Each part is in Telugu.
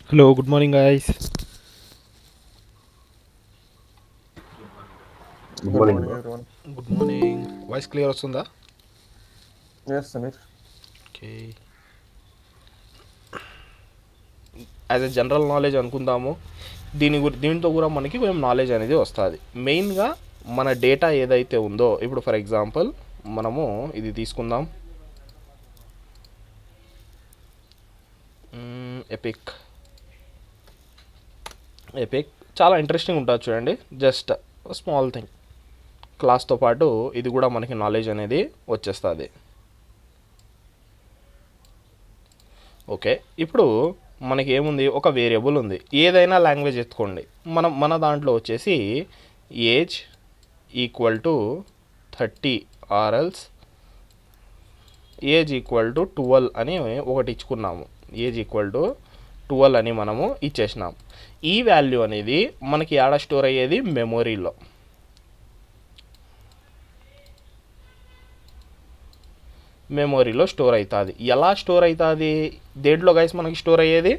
Hello, good morning, guys. Good Good morning morning, bro. everyone. Good morning. Voice clear వస్తుందా? Yes, Samir. Okay. As a general knowledge అనుకుందాము. దీంతో కూడా మనకి కొంచెం నాలెడ్జ్ అనేది వస్తుంది. మెయిన్గా మన డేటా ఏదైతే ఉందో, ఇప్పుడు ఫర్ ఎగ్జాంపుల్ మనము ఇది తీసుకుందాం. ఎపిక్ ఎపిక్ చాలా ఇంట్రెస్టింగ్ ఉంటుంది చూడండి. Just small thing. క్లాస్తో పాటు ఇది కూడా మనకి నాలెడ్జ్ అనేది వచ్చేస్తుంది. ఓకే, ఇప్పుడు మనకి ఏముంది, ఒక వేరియబుల్ ఉంది. ఏదైనా లాంగ్వేజ్ ఎత్తుకోండి. మన దాంట్లో వచ్చేసి ఏజ్ ఈక్వల్ టు 30 ఆర్ఎల్స్ ఏజ్ ఈక్వల్ టు 12 అని ఒకటి ఇచ్చుకున్నాము. ఏజ్ ఈక్వల్ టు 12 అని మనము ఇచ్చేసినాం. ఈ వాల్యూ అనేది మనకి ఏడ స్టోర్ అయ్యేది, మెమొరీలో. మెమొరీలో స్టోర్ అవుతుంది. ఎలా స్టోర్ అవుతుంది, దేంట్లో గైస్ మనకి స్టోర్ అయ్యేది?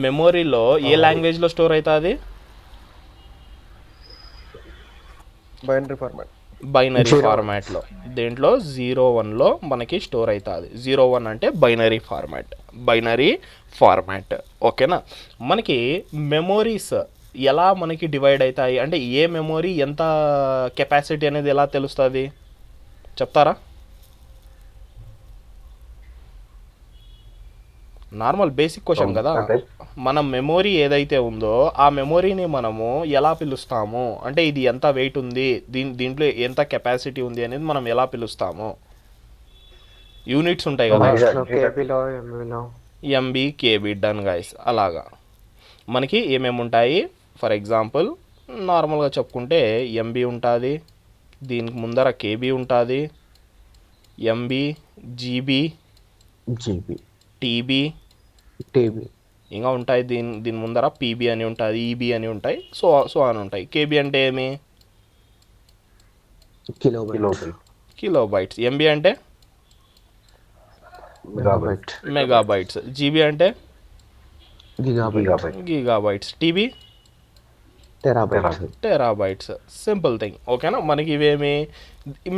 మెమొరీలో ఏ లాంగ్వేజ్లో స్టోర్ అవుతుంది? Binary format. బైనరీ 0 ఫార్మాట్లో. దేంట్లో 01లో మనకి స్టోర్ అవుతుంది. 01 అంటే బైనరీ ఫార్మాట్. ఓకేనా? మనకి మెమోరీస్ ఎలా మనకి డివైడ్ అవుతాయి అంటే, ఏ మెమొరీ ఎంత కెపాసిటీ అనేది ఎలా తెలుస్తుంది చెప్తారా? నార్మల్ బేసిక్ క్వశ్చన్ కదా. అంటే మన మెమొరీ ఏదైతే ఉందో ఆ మెమొరీని మనము ఎలా పిలుస్తాము అంటే, ఇది ఎంత వెయిట్ ఉంది, దీంట్లో ఎంత కెపాసిటీ ఉంది అనేది మనం ఎలా పిలుస్తాము? యూనిట్స్ ఉంటాయి కదా, మెగా కేబీలో ఎంబీలో ఎంబీ కేబీ. Done guys. అలాగా మనకి ఏమేమి ఉంటాయి? ఫర్ ఎగ్జాంపుల్ నార్మల్గా చెప్పుకుంటే ఎంబీ ఉంటుంది, దీనికి ముందర కేబీ ఉంటుంది, MB, GB, GB TB TB ఇంకా ఉంటాయి. దీని ముందర పీబీ అని ఉంటుంది, ఈబీ అని ఉంటాయి, సో అని ఉంటాయి. కేబీ అంటే ఏమి? Kilobyte kilobytes. ఎంబీ అంటే మెగాబైట్ మెగాబైట్స్. జీబీ అంటే gigabyte gigabytes. TB terabyte terabytes. Simple thing. ఓకేనా? మనకి ఇవేమి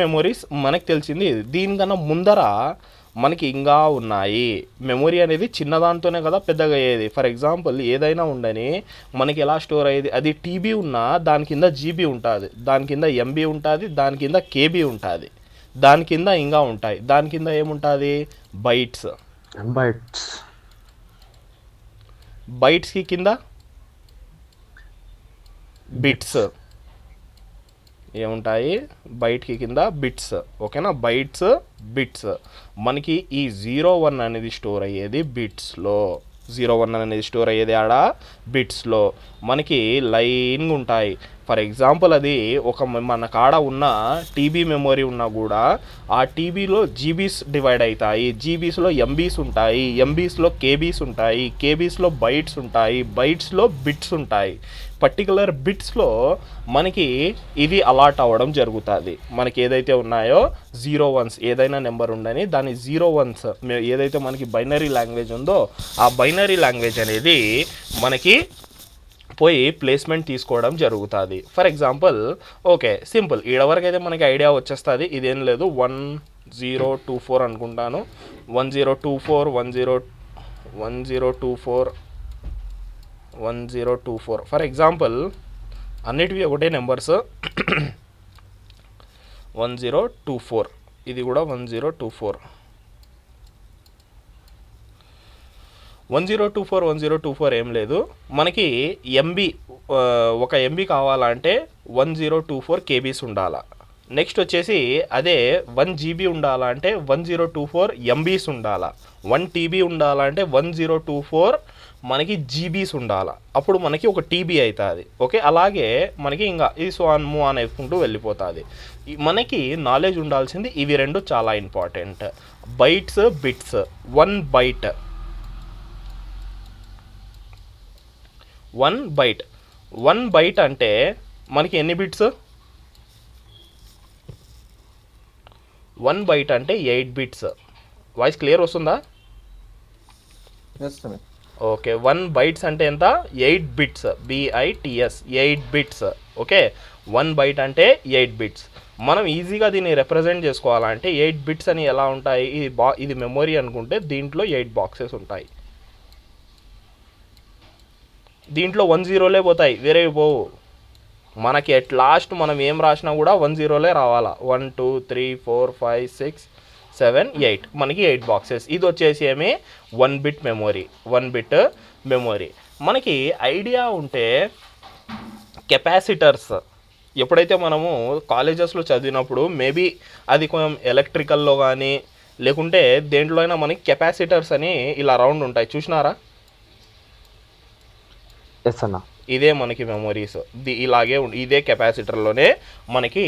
మెమొరీస్ మనకి తెలిసింది ఇది. దీనికన్నా ముందర మనకి ఇంకా ఉన్నాయి. మెమొరీ అనేది చిన్నదాంతోనే కదా పెద్దగా అయ్యేది. ఫర్ ఎగ్జాంపుల్ ఏదైనా ఉండని మనకి ఎలా స్టోర్ అయ్యేది, అది టీబీ ఉన్నా దాని కింద జీబీ ఉంటుంది, దాని కింద ఎంబీ ఉంటుంది, దాని కింద కేబీ ఉంటుంది, దాని కింద ఇంకా ఉంటాయి. దాని కింద ఏముంటుంది? బైట్స్. బైట్స్ బైట్స్కి కింద బిట్స్ ఏముంటాయి? బైట్కి కింద బిట్స్. ఓకేనా? బిట్స్. మనకి ఈ 01 అనేది స్టోర్ అయ్యేది బిట్స్లో. 01 అనేది స్టోర్ అయ్యేది ఆడ బిట్స్లో. మనకి లైన్గా ఉంటాయి. ఫర్ ఎగ్జాంపుల్ అది మన కాడ ఉన్న టీబీ మెమొరీ ఉన్నా కూడా ఆ టీబీలో జీబీస్ డివైడ్ అవుతాయి, జీబీస్లో ఎంబీస్ ఉంటాయి, ఎంబీస్లో కేబీస్ ఉంటాయి, కేబీస్లో బైట్స్ ఉంటాయి, బైట్స్లో బిట్స్ ఉంటాయి. పర్టికులర్ బిట్స్లో మనకి ఇది అలాట్ అవ్వడం జరుగుతుంది. మనకి ఏదైతే ఉన్నాయో 01s, ఏదైనా నెంబర్ ఉండని దాని 01s ఏదైతే మనకి బైనరీ లాంగ్వేజ్ ఉందో ఆ బైనరీ లాంగ్వేజ్ అనేది మనకి పోయి ప్లేస్మెంట్ తీసుకోవడం జరుగుతుంది. For example okay, simple. ఈడవరకు అయితే మనకి ఐడియా వచ్చేస్తుంది. ఇదేం లేదు, 1024 అనుకుంటాను. 1024 ఫర్ ఎగ్జాంపుల్ అన్నిటివి ఒకటే నెంబర్స్. 1024 ఇది కూడా 1024. 1024 ఏం లేదు, మనకి ఎంబీ ఒక ఎంబీ కావాలంటే 1024 కేబీస్ ఉండాలా. నెక్స్ట్ వచ్చేసి అదే 1 జీబీ ఉండాలంటే 1024 ఎంబీస్ ఉండాలా. 1 టీబీ ఉండాలంటే 1024 మనకి జీబీస్ ఉండాలా. అప్పుడు మనకి ఒక టీబీ అవుతుంది. ఓకే, అలాగే మనకి ఇంకా ఈ సో ఆన్ మూవ్ ఆన్ వేసుకుంటూ వెళ్ళిపోతుంది. మనకి నాలెడ్జ్ ఉండాల్సింది ఇవి రెండు చాలా important. Bytes, bits. 1 byte 1 byte అంటే మనకి ఎన్ని బిట్స్? 1 బైట్ అంటే 8 బిట్స్. వాయిస్ క్లియర్ వస్తుందా? ఎస్ సమీర్. ఓకే 1 బైట్స్ అంటే ఎంత 8 bits B I T S 8 bits okay 1 byte అంటే 8 బిట్స్ మనం ఈజీగా దీన్ని రిప్రజెంట్ చేసుకోవాలంటే 8 బిట్స్ అని ఎలా ఉంటాయి ఇది మెమొరీ అనుకుంటే దీంట్లో 8 బాక్సెస్ ఉంటాయి దీంట్లో 1 జీరోలే పోతాయి వేరే పోవు మనకి ఎట్ లాస్ట్ మనం ఏం రాసినా కూడా 1 జీరోలే రావాలా 1 2 3 4 5 6 7 8 మనకి 8 బాక్సెస్ ఇది వచ్చేసి ఏమి 1 బిట్ మెమొరీ 1 బిట్ మెమొరీ మనకి ఐడియా ఉంటే కెపాసిటర్స్ ఎప్పుడైతే మనము కాలేజెస్లో చదివినప్పుడు మేబీ అది కొంచెం ఎలక్ట్రికల్లో కానీ లేకుంటే దేంట్లో అయినా మనకి కెపాసిటర్స్ అని ఇలా రౌండ్ ఉంటాయి చూసినారా ఎస్ అన్న. ఇదే మనకి మెమొరీస్ ఇలాగే ఇదే కెపాసిటర్లోనే మనకి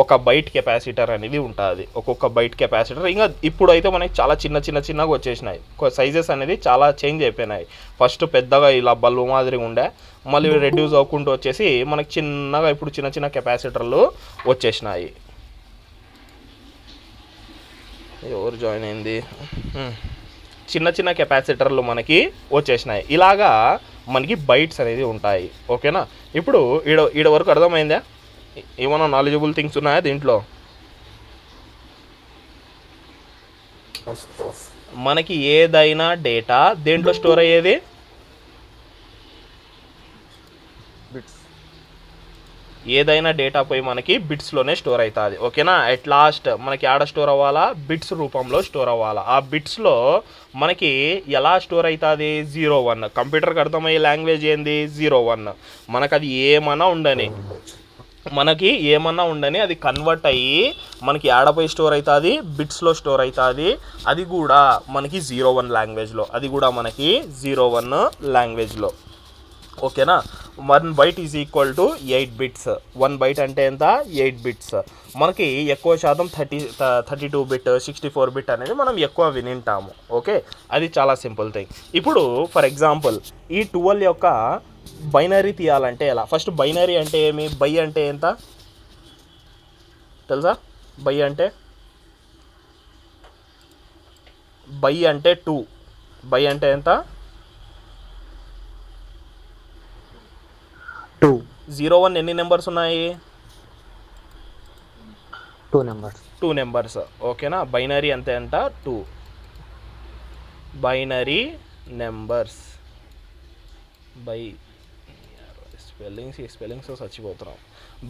ఒక బైట్ కెపాసిటర్ అనేది ఉంటుంది ఒక్కొక్క బైట్ కెపాసిటర్ ఇంకా ఇప్పుడు అయితే మనకి చాలా చిన్నగా వచ్చేసినాయి సైజెస్ అనేది చాలా చేంజ్ అయిపోయినాయి ఫస్ట్ పెద్దగా ఇలా బల్బు మాదిరిగా ఉండే మళ్ళీ రెడ్యూస్ అవ్వకుండా వచ్చేసి మనకి చిన్నగా ఇప్పుడు చిన్న కెపాసిటర్లు వచ్చేసినాయి ఎవరు జాయిన్ అయింది చిన్న కెపాసిటర్లు మనకి వచ్చేసినాయి ఇలాగా మనకి బైట్స్ అనేది ఉంటాయి ఓకేనా ఇప్పుడు ఈడ వరకు అర్థమైందా ఏమైనా నాలెడ్జబుల్ థింగ్స్ ఉన్నాయా దీంట్లో మనకి ఏదైనా డేటా దేంట్లో స్టోర్ అయ్యేది బిట్స్. ఏదైనా డేటా పోయి మనకి బిట్స్లోనే స్టోర్ అవుతుంది ఓకేనా అట్ లాస్ట్ మనకి ఆడ స్టోర్ అవ్వాలా బిట్స్ రూపంలో స్టోర్ అవ్వాలా ఆ బిట్స్లో మనకి ఎలా స్టోర్ అవుతుంది 0 1 కంప్యూటర్కి అర్థమయ్యే లాంగ్వేజ్ ఏంది 0 1 మనకు అది ఏమన్నా ఉండని అది కన్వర్ట్ అయ్యి మనకి ఆడపోయి స్టోర్ అవుతుంది బిట్స్లో స్టోర్ అవుతుంది అది కూడా మనకి 0 1 లాంగ్వేజ్లో అది కూడా మనకి 0 1 లాంగ్వేజ్లో ఓకేనా 1 byte is equal to 8 bits 1 byte అంటే ఎంత 8 బిట్స్ మనకి ఎక్కువ శాతం 32 బిట్ 64 బిట్ అనేది మనం ఎక్కువ వినింటాము ఓకే అది చాలా సింపుల్ థింగ్ ఇప్పుడు ఫర్ ఎగ్జాంపుల్ ఈ 12 యొక్క బైనరీ తీయాలంటే ఎలా ఫస్ట్ బైనరీ అంటే ఏమి బై అంటే ఎంత తెలుసా బై అంటే 2 బై అంటే ఎంత 2 0 1 ఎన్ని నెంబర్స్ ఉన్నాయి 2 నెంబర్స్ 2 నెంబర్స్ ఓకేనా బైనరీ అంతే అంట 2 బైనరీ నెంబర్స్ బై స్పెల్లింగ్స్ చచ్చిపోతున్నాం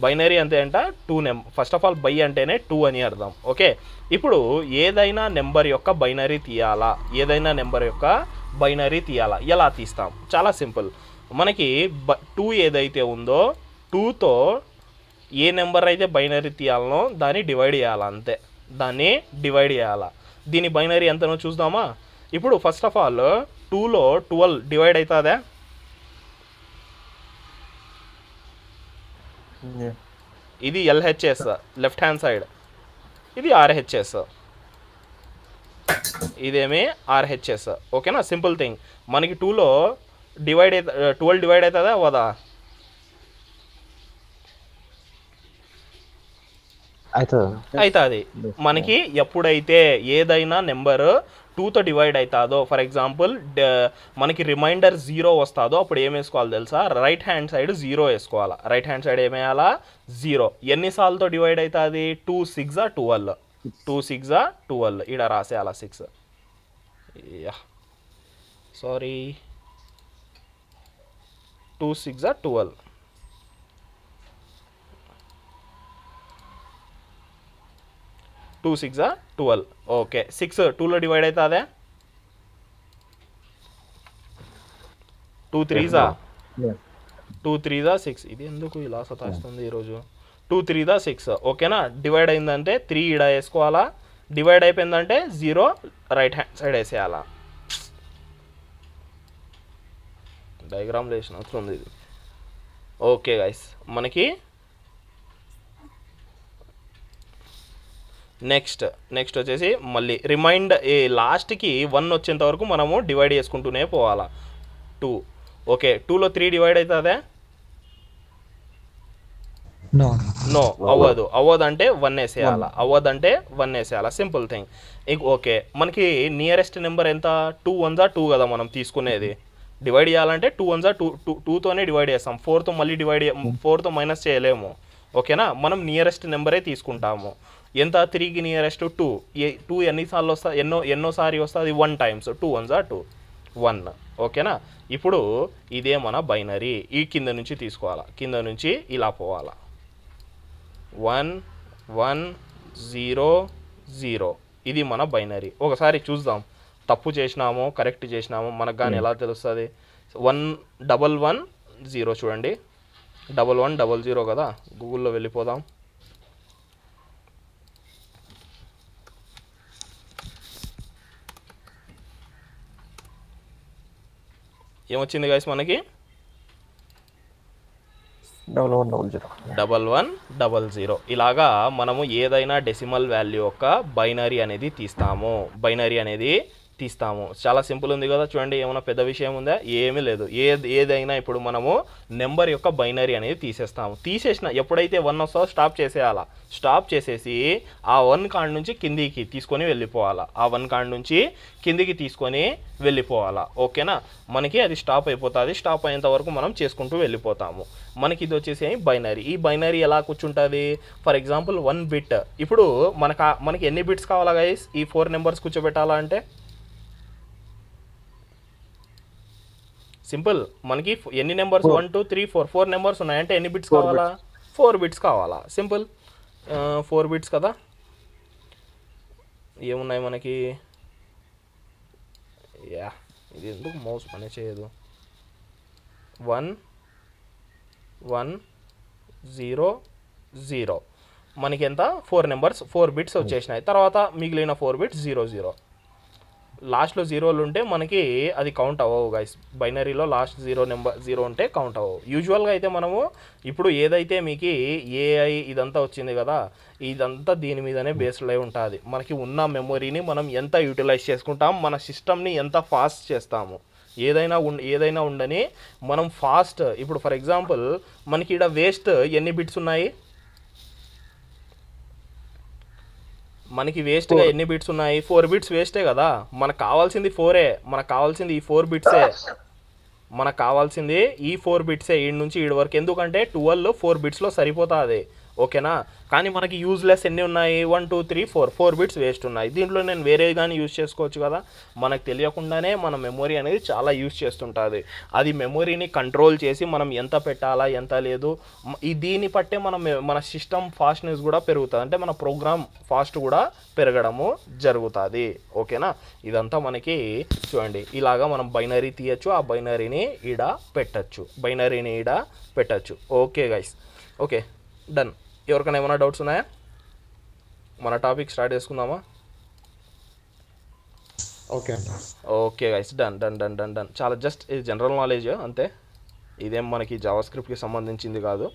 బైనరీ అంతే అంట 2 ఫస్ట్ ఆఫ్ ఆల్ బై అంటేనే 2 అని అర్థం ఓకే ఇప్పుడు ఏదైనా నెంబర్ యొక్క బైనరీ తీయాలా ఎలా తీస్తాం చాలా సింపుల్ మనకి 2 ఏదైతే ఉందో 2తో ఏ నెంబర్ అయితే బైనరీ తీయాలనో దాన్ని డివైడ్ చేయాలి అంతే దీని బైనరీ ఎంతనో చూద్దామా ఇప్పుడు ఫస్ట్ ఆఫ్ ఆల్ 2లో 12 డివైడ్ అవుతుందా ఇది ఎల్హెచ్ఎస్ లెఫ్ట్ హ్యాండ్ సైడ్ ఇది ఆర్హెచ్ఎస్ ఇదేమి ఆర్హెచ్ఎస్ ఓకేనా సింపుల్ థింగ్ మనకి 2లో 12 డివైడ్ అవుతుందా అవ్వదా అవుతుంది మనకి ఎప్పుడైతే ఏదైనా నెంబర్ 2తో డివైడ్ అవుతుందో ఫర్ ఎగ్జాంపుల్ మనకి రిమైండర్ 0 వస్తుందో అప్పుడు ఏం వేసుకోవాలి తెలుసా రైట్ హ్యాండ్ సైడ్ 0 వేసుకోవాలా రైట్ హ్యాండ్ సైడ్ ఏమేయాలా 0 ఎన్నిసార్లతో డివైడ్ అవుతుంది 2 6 12 2 6 12 ఇక్కడ రాసేయాలా 6 సారీ 2 6 12 2 6 12 ఓకే 6 2లో డివైడ్ అవుతుందా 2 3 2 3 6 ఇది ఎందుకు ఇలా సతాస్తుంది ఈరోజు 2 3 6 ఓకేనా డివైడ్ అయిందంటే 3 ఇడ వేసుకోవాలా డివైడ్ అయిపోయిందంటే 0 రైట్ హ్యాండ్ సైడ్ వేసేయాలా డయాగ్రామ్ లేసిన వస్తుంది ఇది ఓకే గైస్ మనకి నెక్స్ట్ వచ్చేసి మళ్ళీ రిమైండ్ లాస్ట్కి 1 వచ్చేంత వరకు మనము డివైడ్ చేసుకుంటూనే పోవాలా 2 ఓకే 2లో 3 డివైడ్ అవుతుందా No. నో అవ్వదు. అవ్వదంటే 1 వేసేయాల. అవ్వదంటే 1 వేసేయాల. Simple thing. ఇంక ఓకే, మనకి నియరెస్ట్ నెంబర్ ఎంత? 2 1 2 కదా మనం తీసుకునేది. డివైడ్ చేయాలంటే 2 1 2తోనే డివైడ్ చేస్తాం. 4తో మళ్ళీ 4తో మైనస్ చేయలేము. ఓకేనా, మనం నియరెస్ట్ నెంబరే తీసుకుంటాము. ఎంత 3కి నియరెస్ట్? 2. 2 ఎన్నిసార్లు వస్తా, ఎన్నోసారి వస్తుంది? 1 టైమ్స్. 2 1 2 1. ఓకేనా, ఇప్పుడు ఇదే మన బైనరీ. ఈ కింద నుంచి తీసుకోవాలా, కింద నుంచి ఇలా పోవాలా. 1 1 0 0. ఇది మన బైనరీ. ఒకసారి చూద్దాం, తప్పు చేసినామో కరెక్ట్ చేసినామో మనకు కానీ ఎలా తెలుస్తుంది? 1 1 1 0 చూడండి, 1 1 0 0 కదా. గూగుల్లో వెళ్ళిపోదాం. ఏమొచ్చింది గైస్ మనకి? 1100. 1100. ఇలాగా మనము ఏదైనా డెసిమల్ వాల్యూ యొక్క బైనరీ అనేది తీస్తాము. చాలా సింపుల్ ఉంది కదా. చూడండి, ఏమైనా పెద్ద విషయం ఉందా? ఏమీ లేదు. ఏదైనా ఇప్పుడు మనము నెంబర్ యొక్క బైనరీ అనేది తీసేసిన ఎప్పుడైతే 1 వస్తుందో స్టాప్ చేసేయాలా. స్టాప్ చేసేసి ఆ 1 కాడ నుంచి కిందికి తీసుకొని వెళ్ళిపోవాలా. ఆ 1 కాడ నుంచి కిందికి తీసుకొని వెళ్ళిపోవాలా. ఓకేనా, మనకి అది స్టాప్ అయిపోతుంది. స్టాప్ అయ్యేంత వరకు మనం చేసుకుంటూ వెళ్ళిపోతాము. మనకి ఇది వచ్చేసి బైనరీ. ఈ బైనరీ ఎలా కూర్చుంటుంది? For example 1 bit. ఇప్పుడు మనకి ఎన్ని బిట్స్ కావాలా గైస్ ఈ 4 నెంబర్స్ కూర్చోబెట్టాలా అంటే? సింపుల్, మనకి ఎన్ని నెంబర్స్? 1 2 3 4 నెంబర్స్ ఉన్నాయంటే ఎన్ని బిట్స్ కావాలా? 4 బిట్స్ కావాలా. సింపుల్, 4 బిట్స్ కదా. ఏమున్నాయి మనకి? ఇది ఎందుకు మౌస్ పని చేయదు? 1 1 0 0. మనకి ఎంత? 4 నెంబర్స్, 4 బిట్స్ వచ్చేసినాయి. తర్వాత మిగిలిన 4 బిట్స్ 0 0. లాస్ట్లో 0లు ఉంటే మనకి అది కౌంట్ అవ్వవు గైస్. బైనరీలో లాస్ట్ 0 ఉంటే కౌంట్ అవ్వవు. యూజువల్గా అయితే మనము ఇప్పుడు ఏదైతే మీకు ఏఐ ఇదంతా వచ్చింది కదా, ఇదంతా దీని మీదనే బేస్డ్ అయి ఉంటుంది. మనకి ఉన్న మెమొరీని మనం ఎంత యూటిలైజ్ చేసుకుంటాం, మన సిస్టమ్ని ఎంత ఫాస్ట్ చేస్తాము. ఏదైనా ఉండని మనం ఫాస్ట్. ఇప్పుడు ఫర్ ఎగ్జాంపుల్ మనకి ఇక్కడ వేస్ట్ ఎన్ని బిట్స్ ఉన్నాయి? మనకి వేస్ట్గా ఎన్ని బిట్స్ ఉన్నాయి? 4 బిట్స్ వేస్టే కదా. మనకు కావాల్సింది 4. మనకు కావాల్సింది ఈ 4 బిట్సే. మనకు కావాల్సింది ఈ 4 బిట్సే, ఈడ నుంచి ఈడ వరకు. ఎందుకంటే 12 4 బిట్స్లో సరిపోతుంది. ఓకేనా, కానీ మనకి యూజ్లెస్ ఎన్ని ఉన్నాయి? 1 2 3 4 బిట్స్ వేస్ట్ ఉన్నాయి. దీంట్లో నేను వేరే కానీ యూజ్ చేసుకోవచ్చు కదా. మనకు తెలియకుండానే మన మెమొరీ అనేది చాలా యూజ్ చేస్తుంటుంది. అది మెమొరీని కంట్రోల్ చేసి మనం ఎంత పెట్టాలా ఎంత లేదు, దీన్ని బట్టే మన సిస్టమ్ ఫాస్ట్నెస్ కూడా పెరుగుతుంది. అంటే మన ప్రోగ్రామ్ ఫాస్ట్ కూడా పెరగడము జరుగుతుంది. ఓకేనా, ఇదంతా మనకి చూడండి. ఇలాగా మనం బైనరీ తీయచ్చు, ఆ బైనరీని ఈడ పెట్టచ్చు. Okay guys, okay done. ఎవరికైనా ఏమైనా డౌట్స్ ఉన్నాయా? మన టాపిక్ స్టార్ట్ చేసుకుందామా? Okay guys, done. చాలా జస్ట్ ఇది జనరల్ నాలెడ్జ్ అంతే. ఇదేం మనకి జావా స్క్రిప్ట్కి సంబంధించింది కాదు.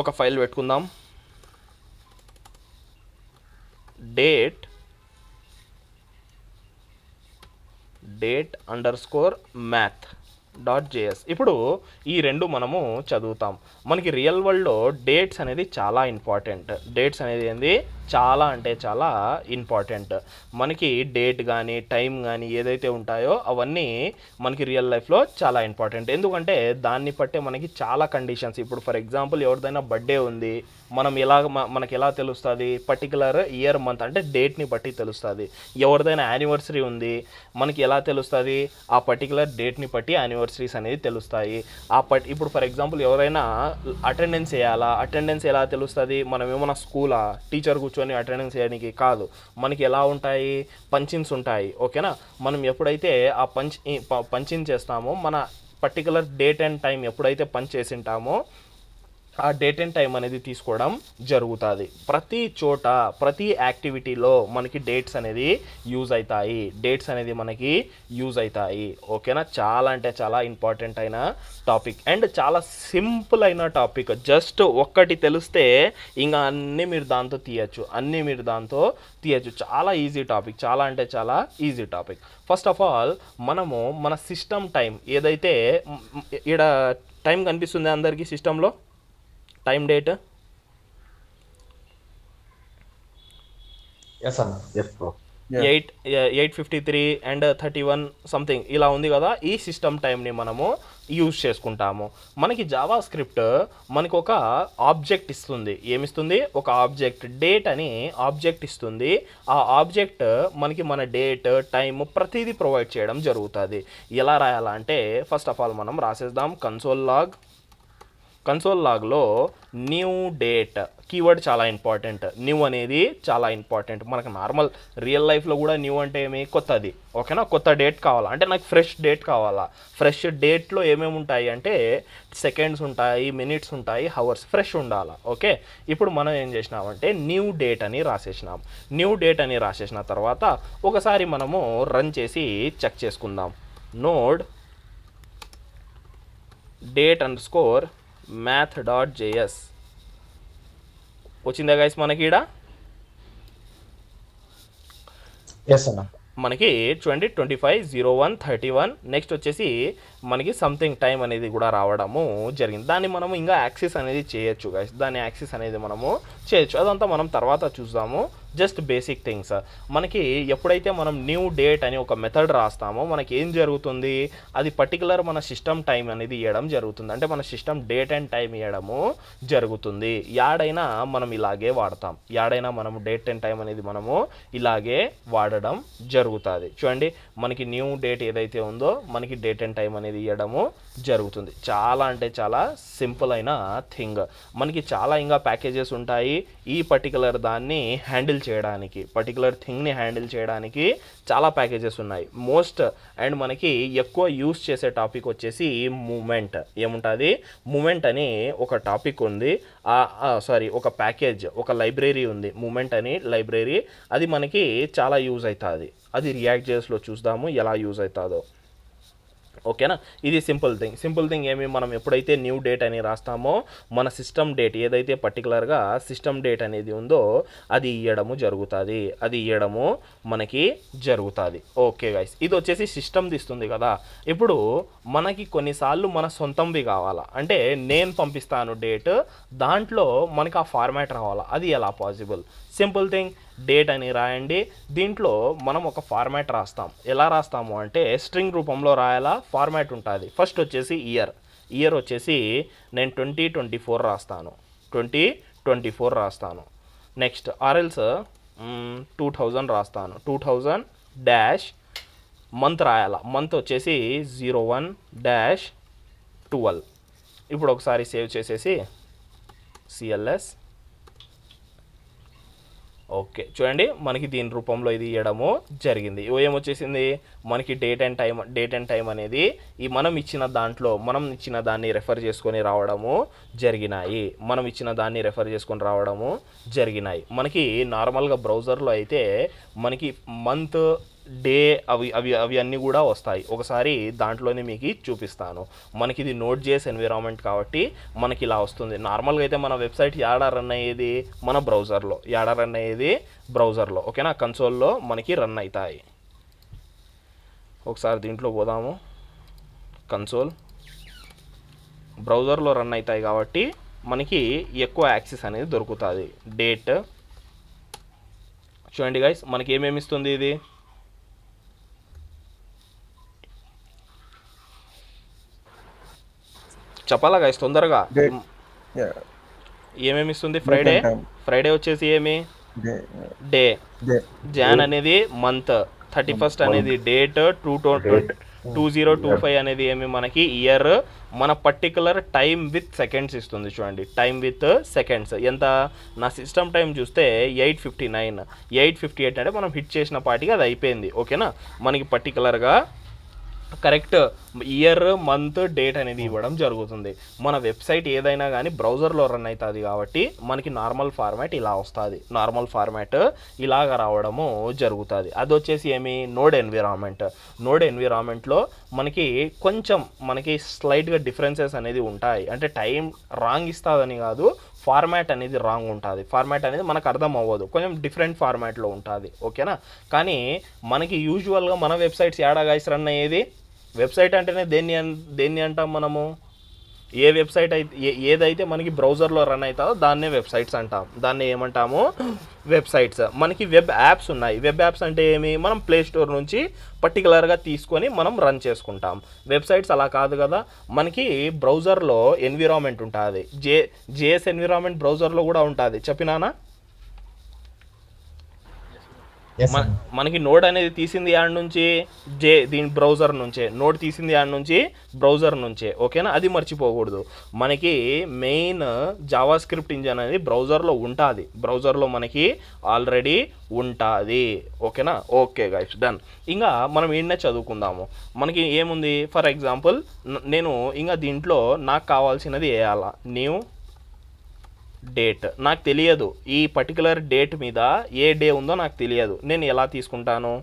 ఒక ఫైల్ పెట్టుకుందాం. date_math.js. ఇప్పుడు ఈ రెండు మనము చదువుతాం. మనకి రియల్ వరల్డ్లో డేట్స్ అనేది చాలా ఇంపార్టెంట్. డేట్స్ అనేది ఏంది? చాలా అంటే చాలా ఇంపార్టెంట్. మనకి డేట్ కానీ టైం కానీ ఏదైతే ఉంటాయో అవన్నీ మనకి రియల్ లైఫ్లో చాలా ఇంపార్టెంట్. ఎందుకంటే దాన్ని బట్టే మనకి చాలా కండిషన్స్. ఇప్పుడు ఫర్ ఎగ్జాంపుల్ ఎవరిదైనా బర్త్డే ఉంది, మనకి ఎలా తెలుస్తుంది? పర్టికులర్ ఇయర్ మంత్ అంటే డేట్ని బట్టి తెలుస్తుంది. ఎవరిదైనా యానివర్సరీ ఉంది, మనకి ఎలా తెలుస్తుంది? ఆ పర్టికులర్ డేట్ని బట్టి యానివర్సరీస్ అనేది తెలుస్తాయి. ఇప్పుడు ఫర్ ఎగ్జాంపుల్ ఎవరైనా అటెండెన్స్ వేయాలా, అటెండెన్స్ ఎలా తెలుస్తుంది? మనం ఏమైనా స్కూలా, టీచర్ కూర్చొని అటెండెన్స్ వేయడానికి కాదు. మనకి ఎలా ఉంటాయి? పంచిన్స్ ఉంటాయి. ఓకేనా, మనం ఎప్పుడైతే ఆ పంచిన్ చేస్తామో, మన పర్టికులర్ డేట్ అండ్ టైం ఎప్పుడైతే పంచ్ చేసింటామో ఆ డేట్ అండ్ టైం అనేది తీసుకోవడం జరుగుతుంది. ప్రతి చోట ప్రతి యాక్టివిటీలో మనకి డేట్స్ అనేది యూజ్ అవుతాయి. ఓకేనా, చాలా అంటే చాలా ఇంపార్టెంట్ అయిన టాపిక్ అండ్ చాలా సింపుల్ అయిన టాపిక్. జస్ట్ ఒక్కటి తెలిస్తే ఇంకా అన్నీ మీరు దాంతో తీయచ్చు. చాలా ఈజీ టాపిక్, చాలా అంటే చాలా easy topic. First of all మనము మన సిస్టమ్ టైం ఏదైతే ఈడ టైం కనిపిస్తుంది అందరికీ సిస్టంలో, టైం డేట్ ఎస్ అన్న. Yes bro. 8:53 అండ్ 31 సంథింగ్ ఇలా ఉంది కదా. ఈ సిస్టమ్ టైంని మనము యూజ్ చేసుకుంటాము. మనకి జావా స్క్రిప్ట్ మనకు ఒక ఆబ్జెక్ట్ ఇస్తుంది. ఏమిస్తుంది? ఒక ఆబ్జెక్ట్ డేట్ అని ఆబ్జెక్ట్ ఇస్తుంది. ఆ ఆబ్జెక్ట్ మనకి మన డేట్ టైం ప్రతిదీ ప్రొవైడ్ చేయడం జరుగుతుంది. ఎలా రాయాలంటే ఫస్ట్ ఆఫ్ ఆల్ మనం రాసేద్దాం కన్సోల్ లాగ్లో న్యూ డేట్ కీవర్డ్ చాలా ఇంపార్టెంట్. న్యూ అనేది చాలా ఇంపార్టెంట్. మనకు నార్మల్ రియల్ లైఫ్లో కూడా న్యూ అంటే ఏమి? కొత్తది. ఓకేనా? కొత్త డేట్ కావాలా అంటే నాకు ఫ్రెష్ డేట్ కావాలా. ఫ్రెష్ డేట్లో ఏమేమి ఉంటాయి అంటే సెకండ్స్ ఉంటాయి, మినిట్స్ ఉంటాయి, హవర్స్, ఫ్రెష్ ఉండాలా. ఓకే, ఇప్పుడు మనం ఏం చేసినామంటే న్యూ డేట్ అని రాసేసినాం. న్యూ డేట్ అని రాసేసిన తర్వాత ఒకసారి మనము రన్ చేసి చెక్ చేసుకుందాం. నోడ్ date_math.js వచ్చిందా గైస్ మనకి ఈడ? ఎస్ అన్న. మనకి 20/25/01/31 నెక్స్ట్ వచ్చేసి మనకి సంథింగ్ టైం అనేది కూడా రావడము జరిగింది. దాన్ని మనము ఇంకా యాక్సెస్ అనేది చేయొచ్చు గైస్. దాన్ని యాక్సెస్ అనేది మనము చేయొచ్చు. అదంతా మనం తర్వాత చూద్దాము. Just basic things. మనకి ఎప్పుడైతే మనం న్యూ డేట్ అని ఒక మెథడ్ రాస్తామో మనకి ఏం జరుగుతుంది? అది పర్టికులర్ మన సిస్టమ్ టైం అనేది ఇవ్వడం జరుగుతుంది. అంటే మన సిస్టమ్ డేట్ అండ్ టైం ఇవ్వడము జరుగుతుంది. యాడైనా మనం ఇలాగే వాడతాం. యాడైనా మనము డేట్ అండ్ టైం అనేది మనము ఇలాగే వాడడం జరుగుతుంది. చూడండి, మనకి న్యూ డేట్ ఏదైతే ఉందో మనకి డేట్ అండ్ టైం అనేది ఇవ్వడము జరుగుతుంది. చాలా అంటే చాలా సింపుల్ అయిన థింగ్. మనకి చాలా ఇంకా ప్యాకేజెస్ ఉంటాయి ఈ పర్టికులర్ దాన్ని హ్యాండిల్ చేయడానికి, పర్టికులర్ థింగ్ని హ్యాండిల్ చేయడానికి చాలా ప్యాకేజెస్ ఉన్నాయి. మోస్ట్ అండ్ మనకి ఎక్కువ యూస్ చేసే టాపిక్ వచ్చేసి మూమెంట్. ఏముంటుంది? మూమెంట్ అని ఒక టాపిక్ ఉంది, ఒక ప్యాకేజ్, ఒక లైబ్రరీ ఉంది, మూమెంట్ అని లైబ్రరీ. అది మనకి చాలా యూజ్ అవుతుంది. అది రియాక్ట్ జేఎస్లో చూద్దాము ఎలా యూజ్ అవుతుందో. ఓకేనా? ఇది సింపుల్ థింగ్ ఏమి? మనం ఎప్పుడైతే న్యూ డేట్ అని రాస్తామో మన సిస్టమ్ డేట్ ఏదైతే పర్టికులర్గా సిస్టమ్ డేట్ అనేది ఉందో అది ఇవ్వడము మనకి జరుగుతుంది. ఓకే గైస్, ఇది వచ్చేసి సిస్టమ్ది ఇస్తుంది కదా. ఇప్పుడు మనకి కొన్నిసార్లు మన సొంతంవి కావాలా అంటే నేను పంపిస్తాను డేట్, దాంట్లో మనకి ఆ ఫార్మాట్ రావాలా. అది ఎలా పాసిబుల్? సింపుల్ థింగ్, డేట్ అని రాయండి. దీంట్లో మనం ఒక ఫార్మాట్ రాస్తాం. ఎలా రాస్తాము అంటే స్ట్రింగ్ రూపంలో రాయాలా. ఫార్మాట్ ఉంటుంది. ఫస్ట్ వచ్చేసి ఇయర్ వచ్చేసి నేను 2024 రాస్తాను. 2024 రాస్తాను. నెక్స్ట్ ఆర్ఎల్స్ 2000 రాస్తాను. 2000 డాష్ మంత్ రాయాలా. మంత్ వచ్చేసి 01-12. ఇప్పుడు ఒకసారి సేవ్ చేసేసి CLS. ఓకే, చూడండి మనకి దీని రూపంలో ఇది ఇవ్వడము జరిగింది. ఏమొచ్చేసింది? మనకి డేట్ అండ్ టైం అనేది ఈ మనం ఇచ్చిన దాన్ని రెఫర్ చేసుకొని రావడము జరిగినాయి. మనకి నార్మల్గా బ్రౌజర్లో అయితే మనకి మంత్, డే అవి అన్నీ కూడా వస్తాయి. ఒకసారి దాంట్లోనే మీకు చూపిస్తాను. మనకి ఇది Node.js ఎన్విరాన్మెంట్ కాబట్టి మనకి ఇలా వస్తుంది. నార్మల్గా అయితే మన వెబ్సైట్ యాడా రన్ అయ్యేది? మన బ్రౌజర్లో. ఓకేనా? కన్సోల్లో మనకి రన్ అవుతాయి. ఒకసారి దీంట్లో పోదాము. కన్సోల్ బ్రౌజర్లో రన్ అవుతాయి కాబట్టి మనకి ఎక్కువ యాక్సెస్ అనేది దొరుకుతుంది. డేట్ చూడండి గైస్, మనకి ఏమేమి ఇస్తుంది ఇది? చెప్పాలా గైస్ తొందరగా? ఏమేమి ఇస్తుంది? ఫ్రైడే వచ్చేసి ఏమి? డే. జాన్ అనేది మంత్, 31st అనేది డేట్, 2025 అనేది ఏమి? మనకి ఇయర్. మన పర్టికులర్ టైం విత్ సెకండ్స్ ఇస్తుంది. చూడండి, టైం విత్ సెకండ్స్ ఎంత? నా సిస్టమ్ టైం చూస్తే 8:59, 8:58 అంటే మనం హిట్ చేసిన పాటికి అది అయిపోయింది. ఓకేనా? మనకి పర్టికులర్గా కరెక్ట్ ఇయర్, మంత్, డేట్ అనేది ఇవ్వడం జరుగుతుంది. మన వెబ్సైట్ ఏదైనా కానీ బ్రౌజర్లో రన్ అవుతుంది కాబట్టి మనకి నార్మల్ ఫార్మాట్ ఇలా వస్తుంది. నార్మల్ ఫార్మాట్ ఇలాగ రావడము జరుగుతుంది. అది వచ్చేసి ఏమి? నోడ్ ఎన్విరాన్మెంట్లో మనకి కొంచెం స్లైట్గా డిఫరెన్సెస్ అనేది ఉంటాయి. అంటే టైం రాంగ్ ఇస్తుందని కాదు, ఫార్మాట్ అనేది రాంగ్ ఉంటుంది. ఫార్మాట్ అనేది మనకు అర్థం అవ్వదు, కొంచెం డిఫరెంట్ ఫార్మాట్లో ఉంటుంది. ఓకేనా? కానీ మనకి యూజువల్గా మన వెబ్సైట్స్ యాడా గైస్ రన్ అయ్యేది? వెబ్సైట్ అంటేనే దేన్ని అంటాం మనము? ఏ వెబ్సైట్ అయితే ఏదైతే మనకి బ్రౌజర్లో రన్ అవుతుందో దాన్నే వెబ్సైట్స్ అంటాం. దాన్ని ఏమంటాము? వెబ్సైట్స్. మనకి వెబ్ యాప్స్ ఉన్నాయి. వెబ్ యాప్స్ అంటే ఏమి? మనం ప్లే స్టోర్ నుంచి పర్టికులర్గా తీసుకొని మనం రన్ చేసుకుంటాం. వెబ్సైట్స్ అలా కాదు కదా, మనకి బ్రౌజర్లో ఎన్విరాన్మెంట్ ఉంటుంది. జేఎస్ ఎన్విరాన్మెంట్ బ్రౌజర్లో కూడా ఉంటుంది. చెప్పినానా? Yes, అన్న. మనకి నోడ్ అనేది తీసింది యాడ్ నుంచి దీని బ్రౌజర్ నుంచే. నోడ్ తీసింది యాడ్ నుంచి బ్రౌజర్ నుంచే. ఓకేనా? అది మర్చిపోకూడదు. మనకి మెయిన్ జావా స్క్రిప్ట్ ఇంజిన్ అనేది బ్రౌజర్లో ఉంటుంది. బ్రౌజర్లో మనకి ఆల్రెడీ ఉంటుంది. ఓకేనా? Okay guys, done. ఇంకా మనం ఈయన్నే చదువుకుందాము. మనకి ఏముంది? ఫర్ ఎగ్జాంపుల్ నేను ఇంకా దీంట్లో నాకు కావాల్సినది వేయాలా. New date. నాకు తెలియదు ఈ పర్టికులర్ డేట్ మీద ఏ డే ఉందో నాకు తెలియదు. నేను ఎలా తీసుకుంటాను?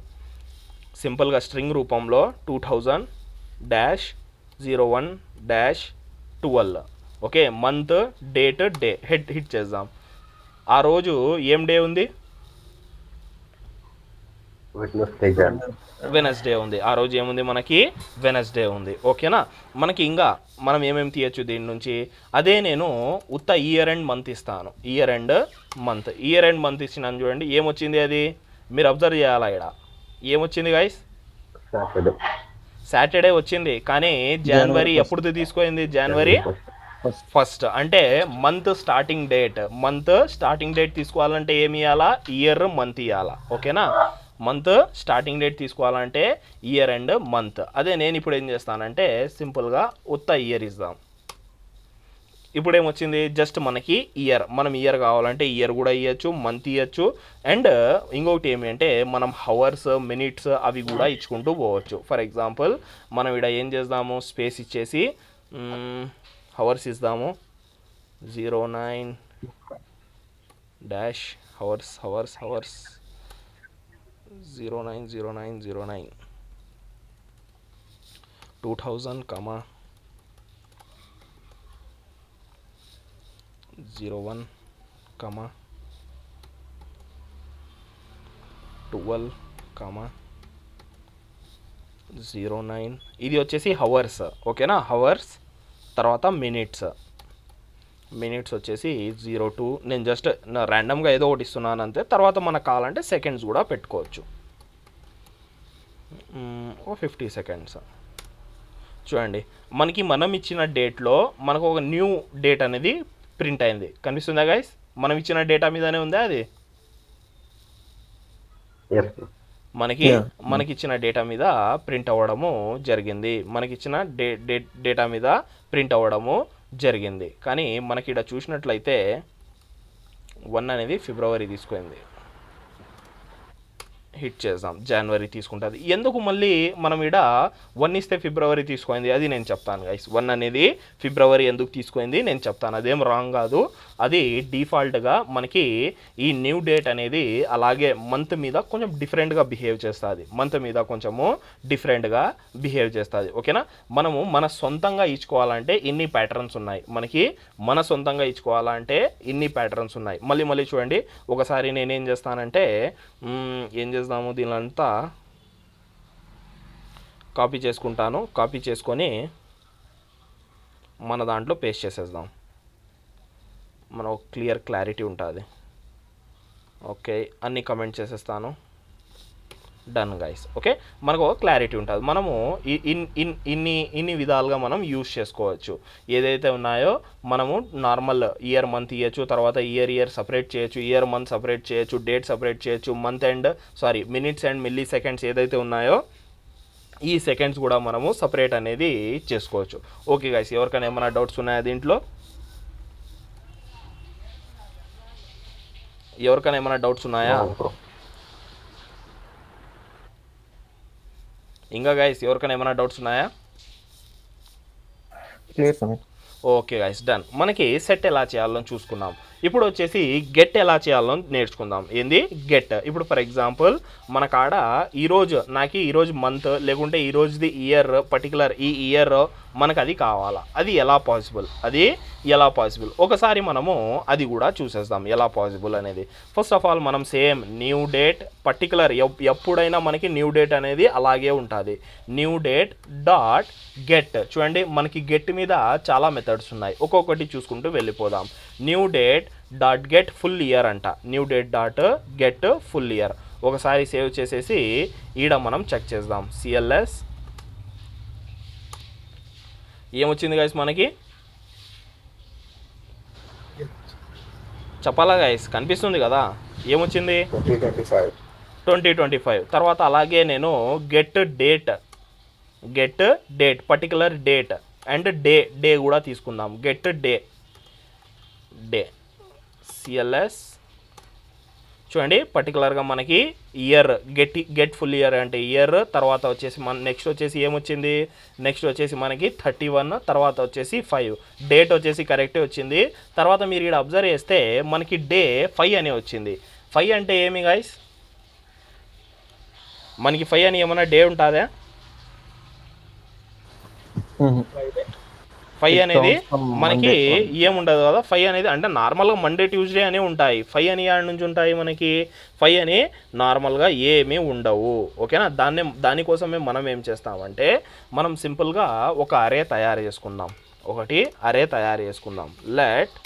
సింపుల్గా స్ట్రింగ్ రూపంలో 2000-01-12. Okay, month, date, day hit చేద్దాం. ఆ రోజు ఏం డే ఉంది? వెనస్డే ఉంది. ఆ రోజు ఏముంది మనకి? వెనస్డే ఉంది. ఓకేనా? మనకి ఇంకా మనం ఏమేమి తీయచ్చు దీని నుంచి? అదే నేను ఉత్త ఇయర్ అండ్ మంత్ ఇస్తాను. ఇయర్ అండ్ మంత్ ఇచ్చినాను చూడండి. ఏమొచ్చింది అది? మీరు అబ్జర్వ్ చేయాలా. ఇక్కడ ఏమొచ్చింది గైస్? సాటర్డే వచ్చింది. కానీ జనవరి ఎప్పుడు తీసుకుంది? జనవరి 1st. అంటే మంత్ స్టార్టింగ్ డేట్ తీసుకోవాలంటే ఏమి ఇవ్వాలా? ఇయర్ మంత్ ఇవ్వాలా. ఓకేనా? మంత్ స్టార్టింగ్ డేట్ తీసుకోవాలంటే ఇయర్ అండ్ మంత్. అదే నేను ఇప్పుడు ఏం చేస్తానంటే సింపుల్గా ఉత్త ఇయర్ ఇద్దాం. ఇప్పుడు ఏమొచ్చింది? జస్ట్ మనకి ఇయర్. మనం ఇయర్ కావాలంటే ఇయర్ కూడా ఇవ్వచ్చు, మంత్ ఇవ్వచ్చు. అండ్ ఇంకొకటి ఏమి అంటే మనం హవర్స్, మినిట్స్ అవి కూడా ఇచ్చుకుంటూ పోవచ్చు. ఫర్ ఎగ్జాంపుల్ మనం ఇక్కడ ఏం చేద్దాము? స్పేస్ ఇచ్చేసి హవర్స్ ఇద్దాము. 09-hours 090909 2000, 01, 12, 09. ఇది వచ్చేసి హవర్స్. ఓకేనా? హవర్స్. తర్వాత మినిట్స్ వచ్చేసి 02. నేను జస్ట్ ర్యాండమ్గా ఏదో ఒకటి ఇస్తున్నాను అంతే. తర్వాత మనకు కావాలంటే సెకండ్స్ కూడా పెట్టుకోవచ్చు. 50 సెకండ్స్. చూడండి, మనకి మనం ఇచ్చిన డేట్లో మనకు ఒక న్యూ డేట్ అనేది ప్రింట్ అయింది. కనిపిస్తుందా గైస్? మనం ఇచ్చిన డేటా మీదనే ఉందా అది? మనకిచ్చిన డేటా మీద ప్రింట్ అవ్వడము జరిగింది. డేటా మీద ప్రింట్ అవ్వడము జరిగింది. కానీ మనకి ఇక్కడ చూసినట్లయితే 1 అనేది ఫిబ్రవరి తీసుకుంది. హిట్ చేద్దాం. జనవరి తీసుకుంటుంది. ఎందుకు మళ్ళీ మనం ఇక్కడ 1 ఇస్తే ఫిబ్రవరి తీసుకుంది అది నేను చెప్తాను గైస్. 1 అనేది ఫిబ్రవరి ఎందుకు తీసుకుంది నేను చెప్తాను. అదేం రాంగ్ కాదు. అది డిఫాల్ట్గా మనకి ఈ న్యూ డేట్ అనేది అలాగే మంత్ మీద కొంచెం డిఫరెంట్గా బిహేవ్ చేస్తుంది. ఓకేనా? మనము మన సొంతంగా ఇచ్చుకోవాలంటే ఇన్ని ప్యాటర్న్స్ ఉన్నాయి. మళ్ళీ చూడండి. ఒకసారి నేనేం చేస్తానంటే ఏం చేద్దాము? దీనిలంతా కాపీ చేసుకుంటాను. కాపీ చేసుకొని మన దాంట్లో పేస్ట్ చేసేద్దాం. మనకు క్లారిటీ ఉంటుంది. ఓకే, అన్ని కమెంట్ చేసేస్తాను. Done guys. ఓకే, మనకు క్లారిటీ ఉంటుంది. మనము ఇన్ని విధాలుగా మనం యూజ్ చేసుకోవచ్చు. ఏదైతే ఉన్నాయో మనము నార్మల్ ఇయర్ మంత్ ఇవ్వచ్చు. తర్వాత ఇయర్ సపరేట్ చేయొచ్చు, ఇయర్ మంత్ సపరేట్ చేయొచ్చు, డేట్ సపరేట్ చేయొచ్చు, మినిట్స్ అండ్ మిల్లీ సెకండ్స్ ఏదైతే ఉన్నాయో ఈ సెకండ్స్ కూడా మనము సపరేట్ అనేది చేసుకోవచ్చు. ఓకే గైస్, ఎవరికైనా ఏమైనా డౌట్స్ ఉన్నాయా దీంట్లో? ఇంకా గైస్ ఎవరికైనా ఏమైనా డౌట్స్ ఉన్నాయా? Okay guys, done. మనకి సెట్ ఎలా చేయాలని చూసుకున్నాం. ఇప్పుడు వచ్చేసి గెట్ ఎలా చేయాలో నేర్చుకుందాం. ఏంది గెట్. ఇప్పుడు ఫర్ ఎగ్జాంపుల్ మన కాడ ఈరోజు మంత్ లేకుంటే ఈ రోజుది ఇయర్, పర్టికులర్ ఈ ఇయర్ మనకు అది కావాలా. అది ఎలా పాసిబుల్ ఒకసారి మనము అది కూడా చూసేద్దాం ఎలా పాసిబుల్ అనేది. ఫస్ట్ ఆఫ్ ఆల్ మనం సేమ్ న్యూ డేట్ పర్టికులర్ ఎప్పుడైనా మనకి న్యూ డేట్ అనేది అలాగే ఉంటుంది. New date dot get. చూడండి మనకి గెట్ మీద చాలా మెథడ్స్ ఉన్నాయి, ఒక్కొక్కటి చూసుకుంటూ వెళ్ళిపోదాం. New date dot get full year అంట. New date dot get full year. ఒకసారి సేవ్ చేసేసి ఈడ మనం చెక్ చేద్దాం. సిఎల్ఎస్ ఏమొచ్చింది గైస్ మనకి? చెప్పాలా గైస్? కనిపిస్తుంది కదా ఏమొచ్చింది? 2025. తర్వాత అలాగే నేను get date particular date and day కూడా తీసుకుందాం. Get day cls. చూడండి పర్టికులర్గా మనకి ఇయర్ గెట్ ఫుల్ ఇయర్ అంటే ఇయర్. తర్వాత వచ్చేసి నెక్స్ట్ వచ్చేసి ఏమొచ్చింది? నెక్స్ట్ వచ్చేసి మనకి 31. తర్వాత వచ్చేసి 5. డేట్ వచ్చేసి కరెక్టే వచ్చింది. తర్వాత మీరు ఇక్కడ అబ్జర్వ్ చేస్తే మనకి డే 5 అని వచ్చింది. 5 అంటే ఏమి గైస్? మనకి 5 అని ఏమన్నా డే ఉంటుందా? 5 అనేది మనకి ఏముండదు కదా. 5 అనేది అంటే నార్మల్గా మండే ట్యూస్డే అనే ఉంటాయి. 5 అని యాడ్ నుంచి ఉంటాయి మనకి? 5 అని నార్మల్గా ఏమీ ఉండవు. ఓకేనా? దానికోసమే మనం ఏం చేస్తామంటే మనం సింపుల్గా ఒక అరే తయారు చేసుకుందాం. లెట్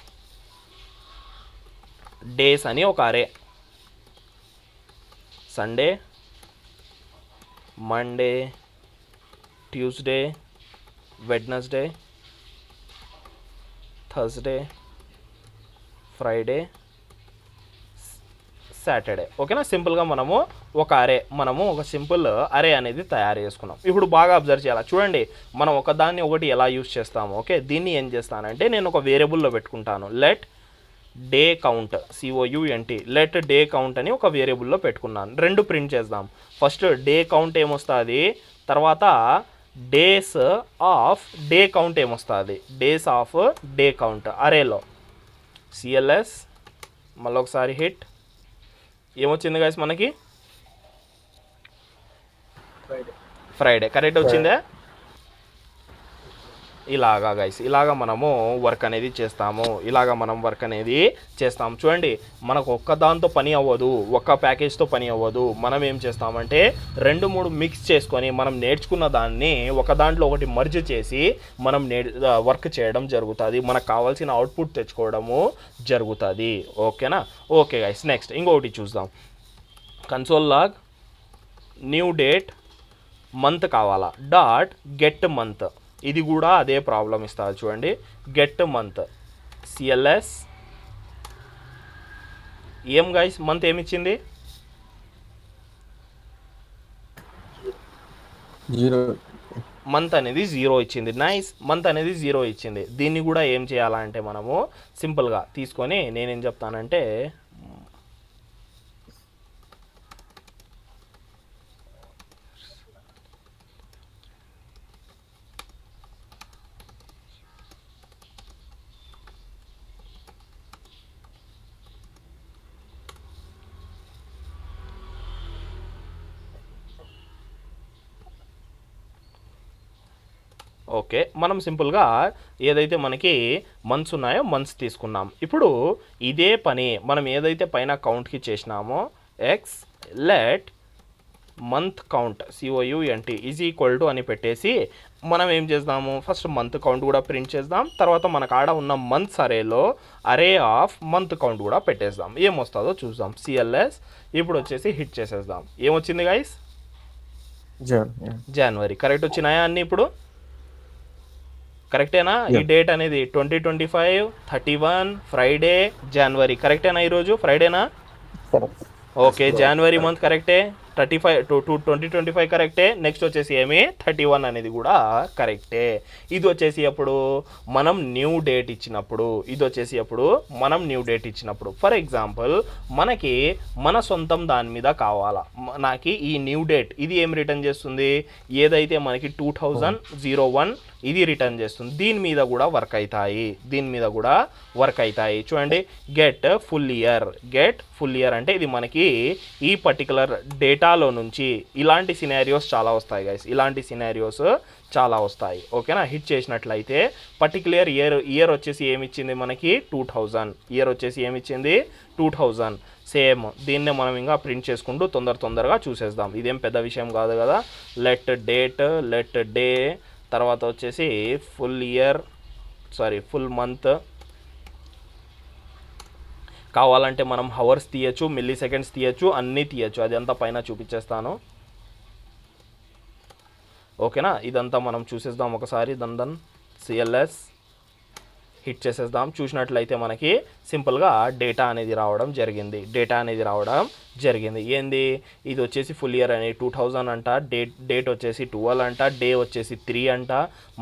డేస్ అని ఒక అరే. Sunday, Monday, Tuesday, Wednesday, Thursday, Friday, Saturday. ఓకేనా? సింపుల్గా మనము ఒక సింపుల్ అరే అనేది తయారు చేసుకున్నాం. ఇప్పుడు బాగా అబ్జర్వ్ చేయాలి. చూడండి మనం ఒకదాన్ని ఒకటి ఎలా యూజ్ చేస్తాము. ఓకే, దీన్ని ఏం చేస్తానంటే నేను ఒక వేరియబుల్లో పెట్టుకుంటాను. Let day count, COUNT. Let day count అని ఒక వేరియబుల్లో పెట్టుకున్నాను. 2 ప్రింట్ చేద్దాం. ఫస్ట్ డే కౌంట్ ఏమొస్తుంది, తర్వాత డేస్ ఆఫ్ డే కౌంట్ ఏమొస్తుంది. డేస్ ఆఫ్ డే కౌంట్ అరేలో. సిఎల్ఎస్ మళ్ళీ ఒకసారి హిట్. ఏమొచ్చింది గైస్ మనకి? ఫ్రైడే. కరెక్ట్ వచ్చిందే. ఇలాగా గైస్ మనము వర్క్ అనేది చేస్తాము. చూడండి మనకు ఒక్క దాంతో పని అవ్వదు, ఒక్క ప్యాకేజ్తో పని అవ్వదు. మనం ఏం చేస్తామంటే 2-3 మిక్స్ చేసుకొని మనం నేర్చుకున్న దాన్ని ఒక దాంట్లో ఒకటి మర్జ్ చేసి మనం వర్క్ చేయడం జరుగుతుంది. మనకు కావాల్సిన అవుట్పుట్ తెచ్చుకోవడము జరుగుతుంది. ఓకేనా? ఓకే గైస్, నెక్స్ట్ ఇంకొకటి చూద్దాం. Console log new date month కావాలా డాట్ గెట్ మంత్. ఇది కూడా అదే ప్రాబ్లం ఇస్తుంది. చూడండి గెట్ మంత్ సిఎల్ఎస్. ఏం గైస్ మంత్ ఏమిచ్చింది? 0. మంత్ అనేది 0 ఇచ్చింది. నైస్, మంత్ అనేది 0 ఇచ్చింది. దీన్ని కూడా ఏం చేయాలంటే మనము సింపుల్గా తీసుకొని నేనేం చెప్తానంటే ఓకే, మనం సింపుల్గా ఏదైతే మనకి మంత్స్ ఉన్నాయో మంత్స్ తీసుకున్నాం. ఇప్పుడు ఇదే పని మనం ఏదైతే పైన కౌంట్కి చేసినామో x let month count COUNT is equal to అని పెట్టేసి మనం ఏం చేద్దాము, ఫస్ట్ మంత్ కౌంట్ కూడా ప్రింట్ చేద్దాం. తర్వాత మనకు ఆడ ఉన్న మంత్స్ అరేలో అరే ఆఫ్ మంత్ కౌంట్ కూడా పెట్టేద్దాం. ఏమొస్తుందో చూద్దాం. సిఎల్ఎస్ ఇప్పుడు వచ్చేసి హిట్ చేసేద్దాం. ఏమొచ్చింది గైస్? జనవరి. కరెక్ట్ వచ్చినాయా అన్నీ? ఇప్పుడు కరెక్టేనా? ఈ డేట్ అనేది 2025, 31, ఫ్రైడే, జనవరి. కరెక్టేనా? ఈరోజు ఫ్రైడేనా? ఓకే, జనవరి మంత్ కరెక్టే. 2025 కరెక్టే. నెక్స్ట్ వచ్చేసి ఏమి 31 అనేది కూడా కరెక్టే. ఇది వచ్చేసి అప్పుడు మనం న్యూ డేట్ ఇచ్చినప్పుడు ఫర్ ఎగ్జాంపుల్ మనకి మన సొంతం దాని మీద కావాలా. నాకు ఈ న్యూ డేట్ ఇది ఏం రిటర్న్ చేస్తుంది? ఏదైతే మనకి 2001 ఇది రిటర్న్ చేస్తుంది. దీని మీద కూడా వర్క్ అవుతాయి. చూడండి, గెట్ ఫుల్ ఇయర్ అంటే ఇది మనకి ఈ పర్టికులర్ డేటాలో నుంచి ఇలాంటి సినారియోస్ చాలా వస్తాయి గైస్, చాలా వస్తాయి. ఓకేనా, హిట్ చేసినట్లయితే పర్టికులర్ ఇయర్ వచ్చేసి ఏమిచ్చింది మనకి 2000 సేమ్. దీన్నే మనం ఇంకా ప్రింట్ చేసుకుంటూ తొందరగా చూసేద్దాం. ఇదేం పెద్ద విషయం కాదు కదా. లెట్ డే తర్వాత వచ్చేసి ఫుల్ మంత్. కావాలంటే మనం హవర్స్ తీయచ్చు, మిల్లీ సెకండ్స్ తీయచ్చు, అన్నీ తీయచ్చు. అది అంతా పైన చూపించేస్తాను. ఓకేనా, ఇదంతా మనం చూసేద్దాం ఒకసారి. దన్ సిఎల్ఎస్ హిట్ చేసేద్దాం. చూసినట్లయితే మనకి సింపుల్గా డేటా అనేది రావడం జరిగింది. ఏంది ఇది వచ్చేసి ఫుల్ ఇయర్ అనేది 2000 అంట, డేట్ వచ్చేసి 12 అంట, డే వచ్చేసి 3 అంట.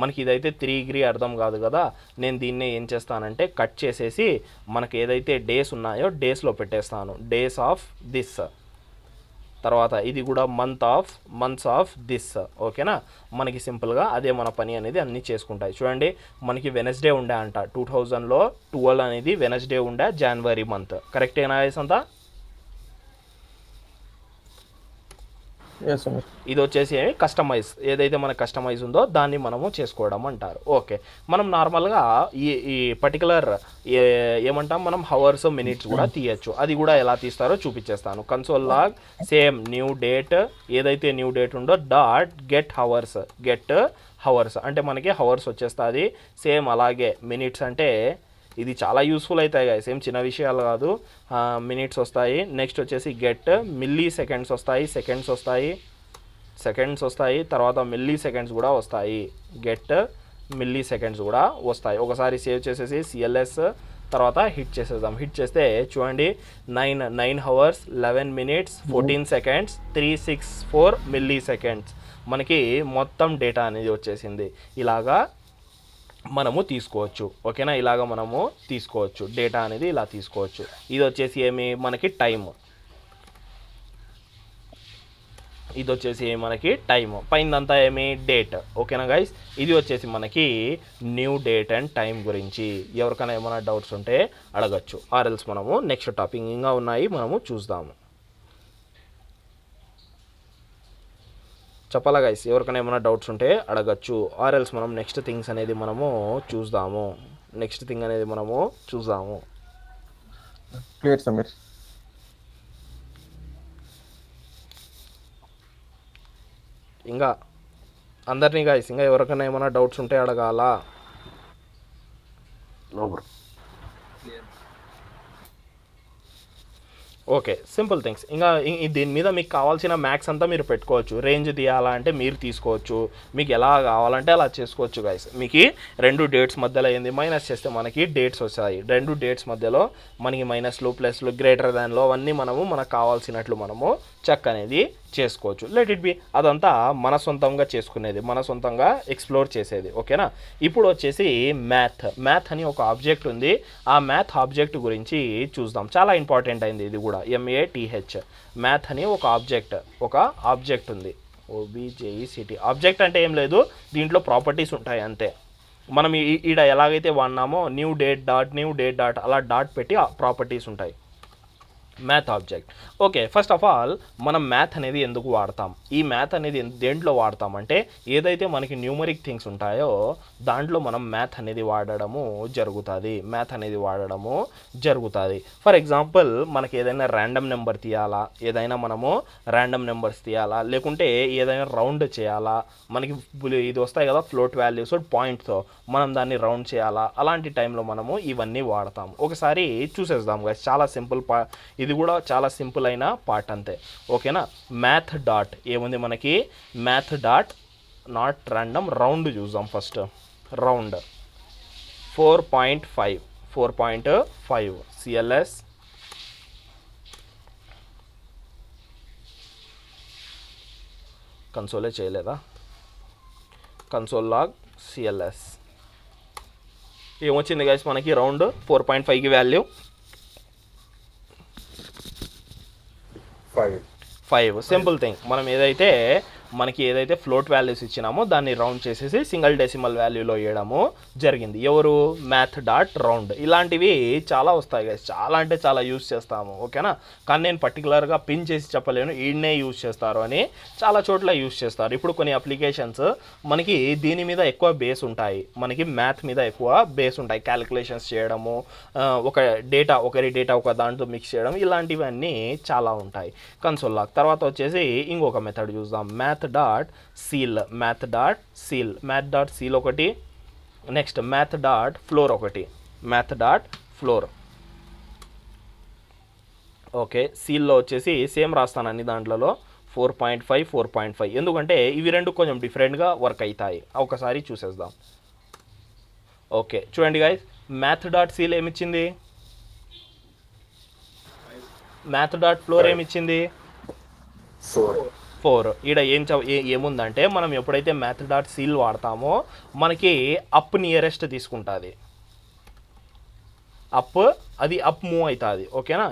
మనకి ఇదైతే 3 అర్థం కాదు కదా. నేను దీన్నే ఏం చేస్తానంటే కట్ చేసేసి మనకి ఏదైతే డేస్ ఉన్నాయో డేస్లో పెట్టేస్తాను. డేస్ ఆఫ్ దిస్, తర్వాత ఇది కూడా మంత్స్ ఆఫ్ దిస్. ఓకేనా, మనకి సింపుల్గా అదే మన పని అనేది అన్నీ చేసుకుంటాయి. చూడండి, మనకి వెనస్డే ఉండే అంట 2000లో 12 అనేది వెనస్డే ఉండే, జనవరి మంత్. కరెక్టేనా అంతా? ఇది వచ్చేసి కస్టమైజ్, ఏదైతే మనకు కస్టమైజ్ ఉందో దాన్ని మనము చేసుకోవడం అంటారు. ఓకే, మనం నార్మల్గా ఈ పర్టికులర్ ఏమంటాం మనం హవర్స్ మినిట్స్ కూడా తీయచ్చు. అది కూడా ఎలా తీస్తారో చూపించేస్తాను. Console log same new date, ఏదైతే న్యూ డేట్ ఉందో డాట్ గెట్ హవర్స్ అంటే మనకి హవర్స్ వచ్చేస్తుంది. సేమ్ అలాగే మినిట్స్ అంటే ఇది చాలా యూస్ఫుల్ అవుతాయి గాయస్, ఏం చిన్న విషయాలు కాదు. మినిట్స్ వస్తాయి. నెక్స్ట్ వచ్చేసి గెట్ మిల్లీ సెకండ్స్ వస్తాయి, సెకండ్స్ వస్తాయి, తర్వాత మిల్లీ సెకండ్స్ కూడా వస్తాయి. గెట్ మిల్లీ సెకండ్స్ కూడా వస్తాయి. ఒకసారి సేవ్ చేసేసి సిఎల్ఎస్ తర్వాత హిట్ చేసేద్దాం. హిట్ చేస్తే చూడండి 9 hours 11 minutes 14 seconds 364 milli seconds మనకి మొత్తం డేటా అనేది వచ్చేసింది. ఇలాగా మనము తీసుకోవచ్చు. ఓకేనా, ఇలాగ మనము తీసుకోవచ్చు డేటా అనేది, ఇలా తీసుకోవచ్చు. ఇది వచ్చేసి ఏమి మనకి టైం, ఇది వచ్చేసి మనకి టైం, పైనంతా ఏమి డేట్. ఓకేనా గైస్, ఇది వచ్చేసి మనకి న్యూ డేట్ అండ్ టైం గురించి. ఎవరికైనా ఏమైనా డౌట్స్ ఉంటే అడగచ్చు, ఆర్ఎల్స్ మనము నెక్స్ట్ టాపిక్ ఇంకా ఉన్నాయి మనము చూద్దాము. చెప్పాలా గైస్, ఎవరికైనా ఏమైనా డౌట్స్ ఉంటే అడగచ్చు, ఆర్ఎల్స్ మనం నెక్స్ట్ థింగ్ అనేది మనము చూద్దాము. క్లియర్ సమీర్. ఇంకా అందరినీ గైస్, ఇంకా ఎవరికైనా ఏమైనా డౌట్స్ ఉంటే అడగాల. Okay, simple things. ఇంకా దీని మీద మీకు కావాల్సిన మ్యాథ్స్ అంతా మీరు పెట్టుకోవచ్చు. రేంజ్ తీయాలా అంటే మీరు తీసుకోవచ్చు, మీకు ఎలా కావాలంటే అలా చేసుకోవచ్చు గైస్. మీకు 2 డేట్స్ మధ్యలో ఏంది మైనస్ చేస్తే మనకి డేట్స్ వస్తాయి. 2 డేట్స్ మధ్యలో మనకి మైనస్లు ప్లస్లు గ్రేటర్ దాన్లో అవన్నీ మనకు కావాల్సినట్లు మనము చెక్ అనేది చేసుకోవచ్చు. లెట్ ఇట్ బి, అదంతా మన సొంతంగా చేసుకునేది, మన సొంతంగా ఎక్స్ప్లోర్ చేసేది. ఓకేనా, ఇప్పుడు వచ్చేసి మ్యాథ్ అని ఒక ఆబ్జెక్ట్ ఉంది. ఆ మ్యాథ్ ఆబ్జెక్ట్ గురించి చూద్దాం. చాలా ఇంపార్టెంట్ అయింది ఇది కూడా. MATH మ్యాథ్ అని ఒక ఆబ్జెక్ట్ ఉంది. OBJECT ఆబ్జెక్ట్ అంటే ఏం లేదు, దీంట్లో ప్రాపర్టీస్ ఉంటాయి అంతే. మనం ఈడ ఎలాగైతే వాడినామో న్యూ డేట్ డాట్ అలా డాట్ పెట్టి ప్రాపర్టీస్ ఉంటాయి math object. Okay, first of all మనం మ్యాథ్ అనేది ఎందుకు వాడతాం, ఈ మ్యాథ్ అనేది దేంట్లో వాడతామంటే ఏదైతే మనకి న్యూమరిక్ థింగ్స్ ఉంటాయో దాంట్లో మనం మ్యాథ్ అనేది వాడడము జరుగుతుంది. ఫర్ ఎగ్జాంపుల్ మనకి ఏదైనా ర్యాండమ్ నెంబర్ తీయాలా, లేకుంటే ఏదైనా రౌండ్ చేయాలా, మనకి ఇది వస్తాయి కదా ఫ్లోట్ వాల్యూస్ పాయింట్తో, మనం దాన్ని రౌండ్ చేయాలా, అలాంటి టైంలో మనము ఇవన్నీ వాడతాం. ఒకసారి చూసేద్దాం గైస్, చాలా సింపుల్ ఇది కూడా చాలా సింపుల్ అయిన పార్ట్ అంతే. ఓకేనా, మ్యాథ్ డాట్ ఏముంది మనకి, math dot not random round చూద్దాం. ఫస్ట్ రౌండ్ 4.5 సిఎల్ఎస్ కన్సోలే చేయలేదా, కన్సోల్ లాగ్ సిఎల్ఎస్ ఏమొచ్చింది గైస్ మనకి రౌండ్ 4.5కి వాల్యూ 5. సింపుల్ థింగ్, మనం ఏదైతే మనకి ఏదైతే ఫ్లోట్ వాల్యూస్ ఇచ్చినామో దాన్ని రౌండ్ చేసేసి సింగిల్ డెసిమల్ వాల్యూలో వేయడము జరిగింది. ఎవరు? Math dot round. ఇలాంటివి చాలా వస్తాయి గైస్, చాలా అంటే చాలా యూస్ చేస్తాము, ఓకేనా. కానీ నేను పర్టికులర్గా పిన్ చేసి చెప్పలేను ఈడనే యూస్ చేస్తారు అని, చాలా చోట్ల యూస్ చేస్తారు. ఇప్పుడు కొన్ని అప్లికేషన్స్ మనకి దీని మీద ఎక్కువ బేస్ ఉంటాయి, మనకి మ్యాథ్ మీద ఎక్కువ బేస్ ఉంటాయి, క్యాలిక్యులేషన్స్ చేయడము, ఒకరి డేటా ఒక దాంట్లో మిక్స్ చేయడం, ఇలాంటివన్నీ చాలా ఉంటాయి కన్సోల్ లాగ్. తర్వాత వచ్చేసి ఇంకొక మెథడ్ చూద్దాం, మ్యాథ్ డాట్ సీల్ ఒకటి, నెక్స్ట్ మ్యాథ్ డాట్ ఫ్లోర్ ఒకటి, మ్యాథ్ డాట్ ఫ్లోర్. ఓకే, సీల్లో వచ్చేసి సేమ్ రాస్తాను అన్ని దాంట్లలో 4.5 ఎందుకంటే ఇవి రెండు కొంచెం డిఫరెంట్గా వర్క్ అవుతాయి. ఒకసారి చూసేద్దాం. ఓకే చూడండి గైస్, మ్యాథ్ డాట్ సీల్ ఏమిచ్చింది, మ్యాథ్ డాట్ ఫ్లోర్ ఏమిచ్చింది 4. ఈడ ఏముందంటే మనం ఎప్పుడైతే మ్యాథ్ డాట్ సీల్ వాడతామో మనకి అప్ నియరెస్ట్ తీసుకుంటుంది, అది అప్ మూవ్ అవుతుంది, ఓకేనా,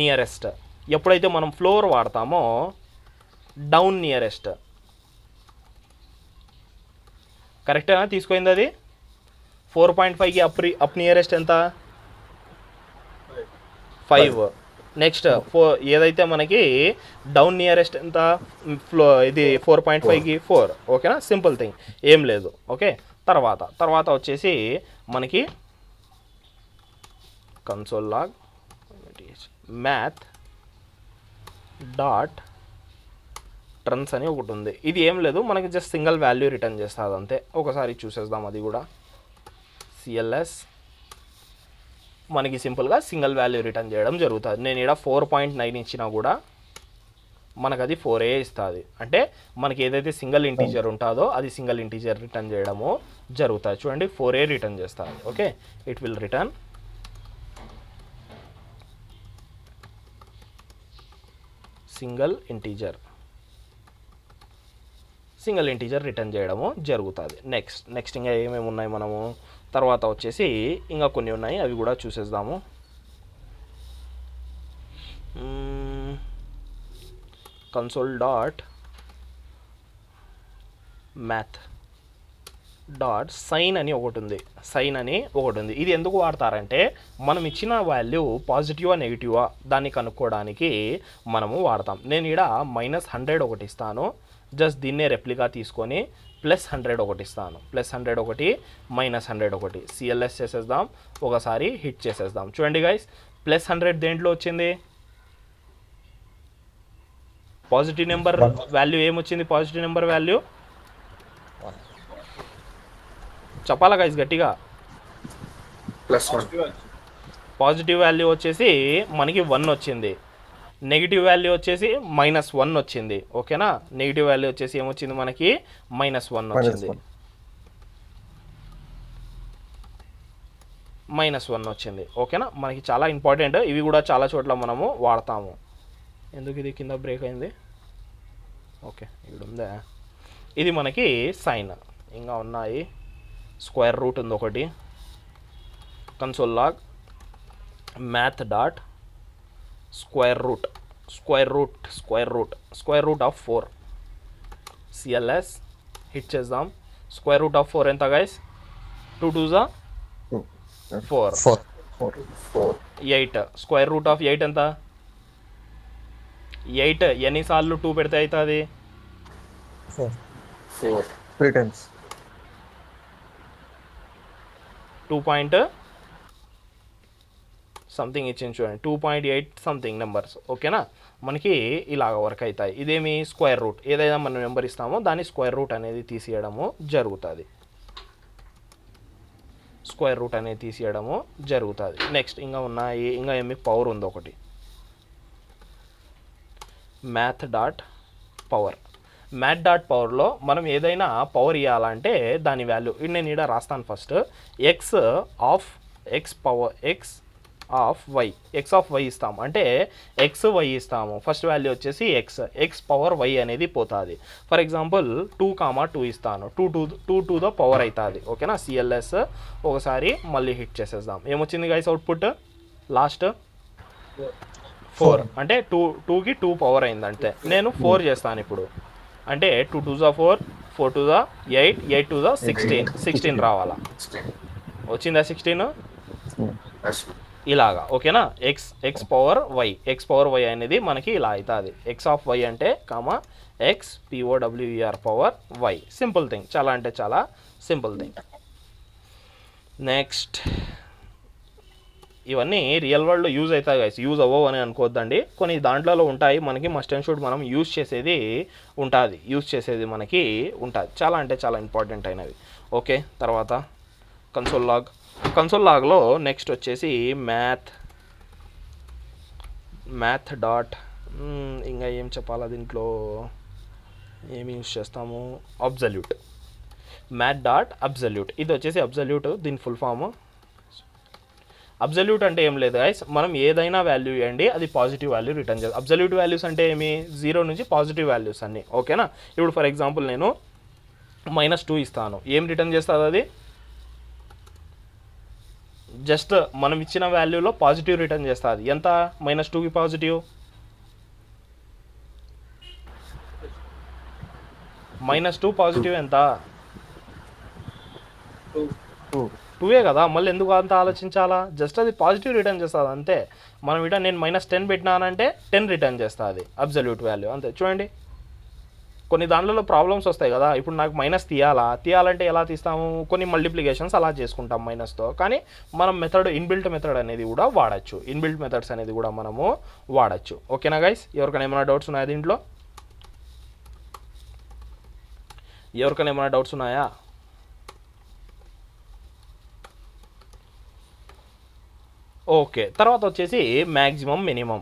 నియరెస్ట్. ఎప్పుడైతే మనం ఫ్లోర్ వాడతామో డౌన్ నియరెస్ట్. కరెక్టేనా తీసుకుంది అది? 4.5కి అప్ నియరెస్ట్ ఎంత? 5. నెక్స్ట్ ఏదైతే మనకి డౌన్ నియరెస్ట్ ఎంత? ఇది 4.5కి 4, ఓకేనా, సింపుల్ థింగ్, ఏం లేదు. ఓకే, తర్వాత వచ్చేసి మనకి console log math dot trunc అని ఒకటి ఉంది. ఇది ఏం లేదు, మనకి జస్ట్ సింగిల్ వాల్యూ రిటర్న్ చేస్తుంది అంతే. ఒకసారి చూసేద్దాం అది కూడా. సిఎల్ఎస్ మనకి సింపుల్గా సింగిల్ వాల్యూ రిటర్న్ చేయడం జరుగుతుంది. నేను ఇక్కడ 4.9 ఇచ్చినా కూడా మనకు అది 4 ఇస్తుంది. అంటే మనకి ఏదైతే సింగిల్ ఇంటీజర్ ఉంటుందో అది సింగిల్ ఇంటీజర్ రిటర్న్ చేయడము జరుగుతుంది. చూడండి 4 రిటర్న్ చేస్తుంది. Okay, it will return single integer return చేయడము జరుగుతుంది. నెక్స్ట్ ఇంకా ఏమేమి ఉన్నాయి మనము తర్వాత వచ్చేసి ఇంకా కొన్ని ఉన్నాయి, అవి కూడా చూసేద్దాము. Console dot math dot sign అని ఒకటి ఉంది. ఇది ఎందుకు వాడతారంటే మనం ఇచ్చిన వాల్యూ పాజిటివా నెగిటివా దాన్ని కనుక్కోవడానికి మనము వాడతాం. నేను ఇక్కడ -100 ఒకటి ఇస్తాను, జస్ట్ దీన్నే రెప్లికా తీసుకొని +100 ఒకటి ఇస్తాను, +100 ఒకటి, -100 ఒకటి. సిఎల్ఎస్ చేసేద్దాం, ఒకసారి హిట్ చేసేద్దాం. చూడండి గైస్, +100 దేంట్లో వచ్చింది? పాజిటివ్ నెంబర్ వాల్యూ ఏమొచ్చింది? పాజిటివ్ నెంబర్ వాల్యూ చెప్పాలా గైస్ గట్టిగా? +1. పాజిటివ్ వాల్యూ వచ్చేసి మనకి 1 వచ్చింది, నెగిటివ్ వాల్యూ వచ్చేసి -1 వచ్చింది, ఓకేనా. నెగిటివ్ వాల్యూ వచ్చేసి ఏమొచ్చింది మనకి? -1 వచ్చింది, -1 వచ్చింది, ఓకేనా. మనకి చాలా ఇంపార్టెంట్, ఇవి కూడా చాలా చోట్ల మనము వాడతాము. ఎందుకు ఇది కింద బ్రేక్ అయింది? ఓకే, ఇక్కడ ఉందా? ఇది మనకి సైన్. ఇంకా ఉన్నాయి, స్క్వేర్ రూట్ ఉంది ఒకటి. Console log math dot square root of 4. CLS hit చేద్దాం. స్క్వేర్ రూట్ ఆఫ్ 4 ఎంత guys? 2 2s 4. 8. Square root of 8 ఎంత? 8 ఎన్నిసార్లు 2 పెడితే అవుతుంది? 4 3 times. 2 సంథింగ్ ఇచ్చింది చూడండి, 2.8 సంథింగ్ నెంబర్స్, ఓకేనా. మనకి ఇలాగ వర్క్ అవుతాయి. ఇదేమి? Square root. ఏదైనా మనం నెంబర్ ఇస్తామో దాన్ని స్క్వేర్ రూట్ అనేది తీసేయడము జరుగుతుంది. నెక్స్ట్ ఇంకా ఉన్నాయి, ఇంకా ఏమి? పవర్ ఉంది ఒకటి, మ్యాథ్ డాట్ పవర్లో మనం ఏదైనా పవర్ ఇవ్వాలంటే దాని వాల్యూ నేను ఇక్కడ రాస్తాను. ఫస్ట్ ఎక్స్ ఆఫ్ వై ఇస్తాము, అంటే XY ఇస్తాము. ఫస్ట్ వాల్యూ వచ్చేసి ఎక్స్ పవర్ వై అనేది పోతుంది. ఫర్ ఎగ్జాంపుల్ 2, ఇస్తాను, 2 to the పవర్ అవుతుంది, ఓకేనా. సిఎల్ఎస్ ఒకసారి మళ్ళీ హిట్ చేసేద్దాం. ఏమొచ్చింది గైస్ అవుట్పుట్? లాస్ట్ 4 అంటే 2కి 2 పవర్ అయింది అంతే. నేను 4 చేస్తాను ఇప్పుడు. అంటే 2 2 జా 4, 4 2 జా 8, 8 2 జా 16 రావాలా. వచ్చిందా 16? ఇలాగా ఓకేనా. ఎక్స్ పవర్ వై అనేది మనకి ఇలా అవుతుంది. ఎక్స్ ఆఫ్ వై అంటే comma x POWER power y. Simple thing, చాలా అంటే చాలా సింపుల్ థింగ్. నెక్స్ట్ ఇవన్నీ రియల్ వరల్డ్లో యూజ్ అవుతాయి గైస్, యూజ్ అవ్వవు అని అనుకోవద్దండి. కొన్ని దాంట్లో ఉంటాయి, మనకి మస్ట్ అండ్ షుడ్ మనం యూజ్ చేసేది మనకి ఉంటుంది. చాలా అంటే చాలా ఇంపార్టెంట్ అయినవి. ఓకే, తర్వాత కన్సోల్ లాగ్లో నెక్స్ట్ వచ్చేసి మ్యాథ్ డాట్, ఇంకా ఏం చెప్పాలా దీంట్లో, ఏమి యూజ్ చేస్తాము, మ్యాథ్ డాట్ అబ్జల్యూట్. ఇది వచ్చేసి అబ్జల్యూట్, దీని ఫుల్ ఫామ్. అబ్జల్యూట్ అంటే ఏం లేదు గైస్, మనం ఏదైనా వాల్యూ ఇవ్వండి అది పాజిటివ్ వాల్యూ రిటర్న్ చేయాలి. అబ్జల్యూట్ వాల్యూస్ అంటే ఏమి, 0 నుంచి పాజిటివ్ వాల్యూస్ అన్నీ. ఓకేనా. ఇప్పుడు ఫర్ ఎగ్జాంపుల్ నేను -2 ఇస్తాను, ఏం రిటర్న్ చేస్తుంది అది, జస్ట్ మనం ఇచ్చిన వాల్యూలో పాజిటివ్ రిటర్న్ చేస్తుంది. ఎంత, -2కి పాజిటివ్, -2 పాజిటివ్ ఎంత, 2 కదా. మళ్ళీ ఎందుకు అంత ఆలోచించాలా, జస్ట్ అది పాజిటివ్ రిటర్న్ చేస్తుంది అంతే. మనం ఇట నేను -10 పెట్టినానంటే 10 రిటర్న్ చేస్తుంది అబ్జల్యూట్ వాల్యూ అంతే. చూడండి కొన్ని దాంట్లో ప్రాబ్లమ్స్ వస్తాయి కదా, ఇప్పుడు నాకు మైనస్ తీయాలంటే ఎలా తీస్తాము, కొన్ని మల్టిప్లికేషన్స్ అలా చేసుకుంటాం మైనస్తో. కానీ మనం ఇన్బిల్ట్ మెథడ్ అనేది కూడా వాడచ్చు, ఇన్బిల్ట్ మెథడ్స్ అనేది కూడా మనము వాడచ్చు. ఓకేనా గైస్, ఎవరికైనా ఏమైనా డౌట్స్ ఉన్నాయా దీంట్లో, ఉన్నాయా? ఓకే, తర్వాత వచ్చేసి మ్యాక్సిమం మినిమం.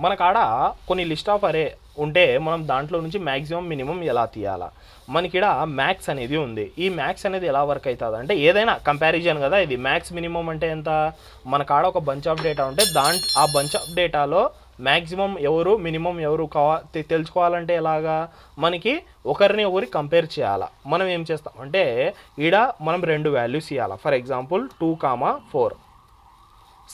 మన కాడ కొన్ని లిస్ట్ ఆఫ్ అరే ఉంటే మనం దాంట్లో నుంచి మ్యాక్సిమం మినిమం ఎలా తీయాలా, మనకి ఇక్కడ మ్యాక్స్ అనేది ఉంది. ఈ మ్యాక్స్ అనేది ఎలా వర్క్ అవుతుంది అంటే, ఏదైనా కంపారిజన్ కదా ఇది. మ్యాక్స్ మినిమం అంటే ఎంత, మన కాడ ఒక బంచ్ ఆఫ్ డేటా ఉంటే ఆ బంచ్ ఆఫ్ డేటాలో మ్యాక్సిమం ఎవరు మినిమం ఎవరు తెలుసుకోవాలంటే ఎలాగా, మనకి ఒకరి కంపేర్ చేయాలా. మనం ఏం చేస్తాం అంటే, ఈడ మనం 2 వాల్యూస్ ఇవ్వాలా. ఫర్ ఎగ్జాంపుల్ 2,4,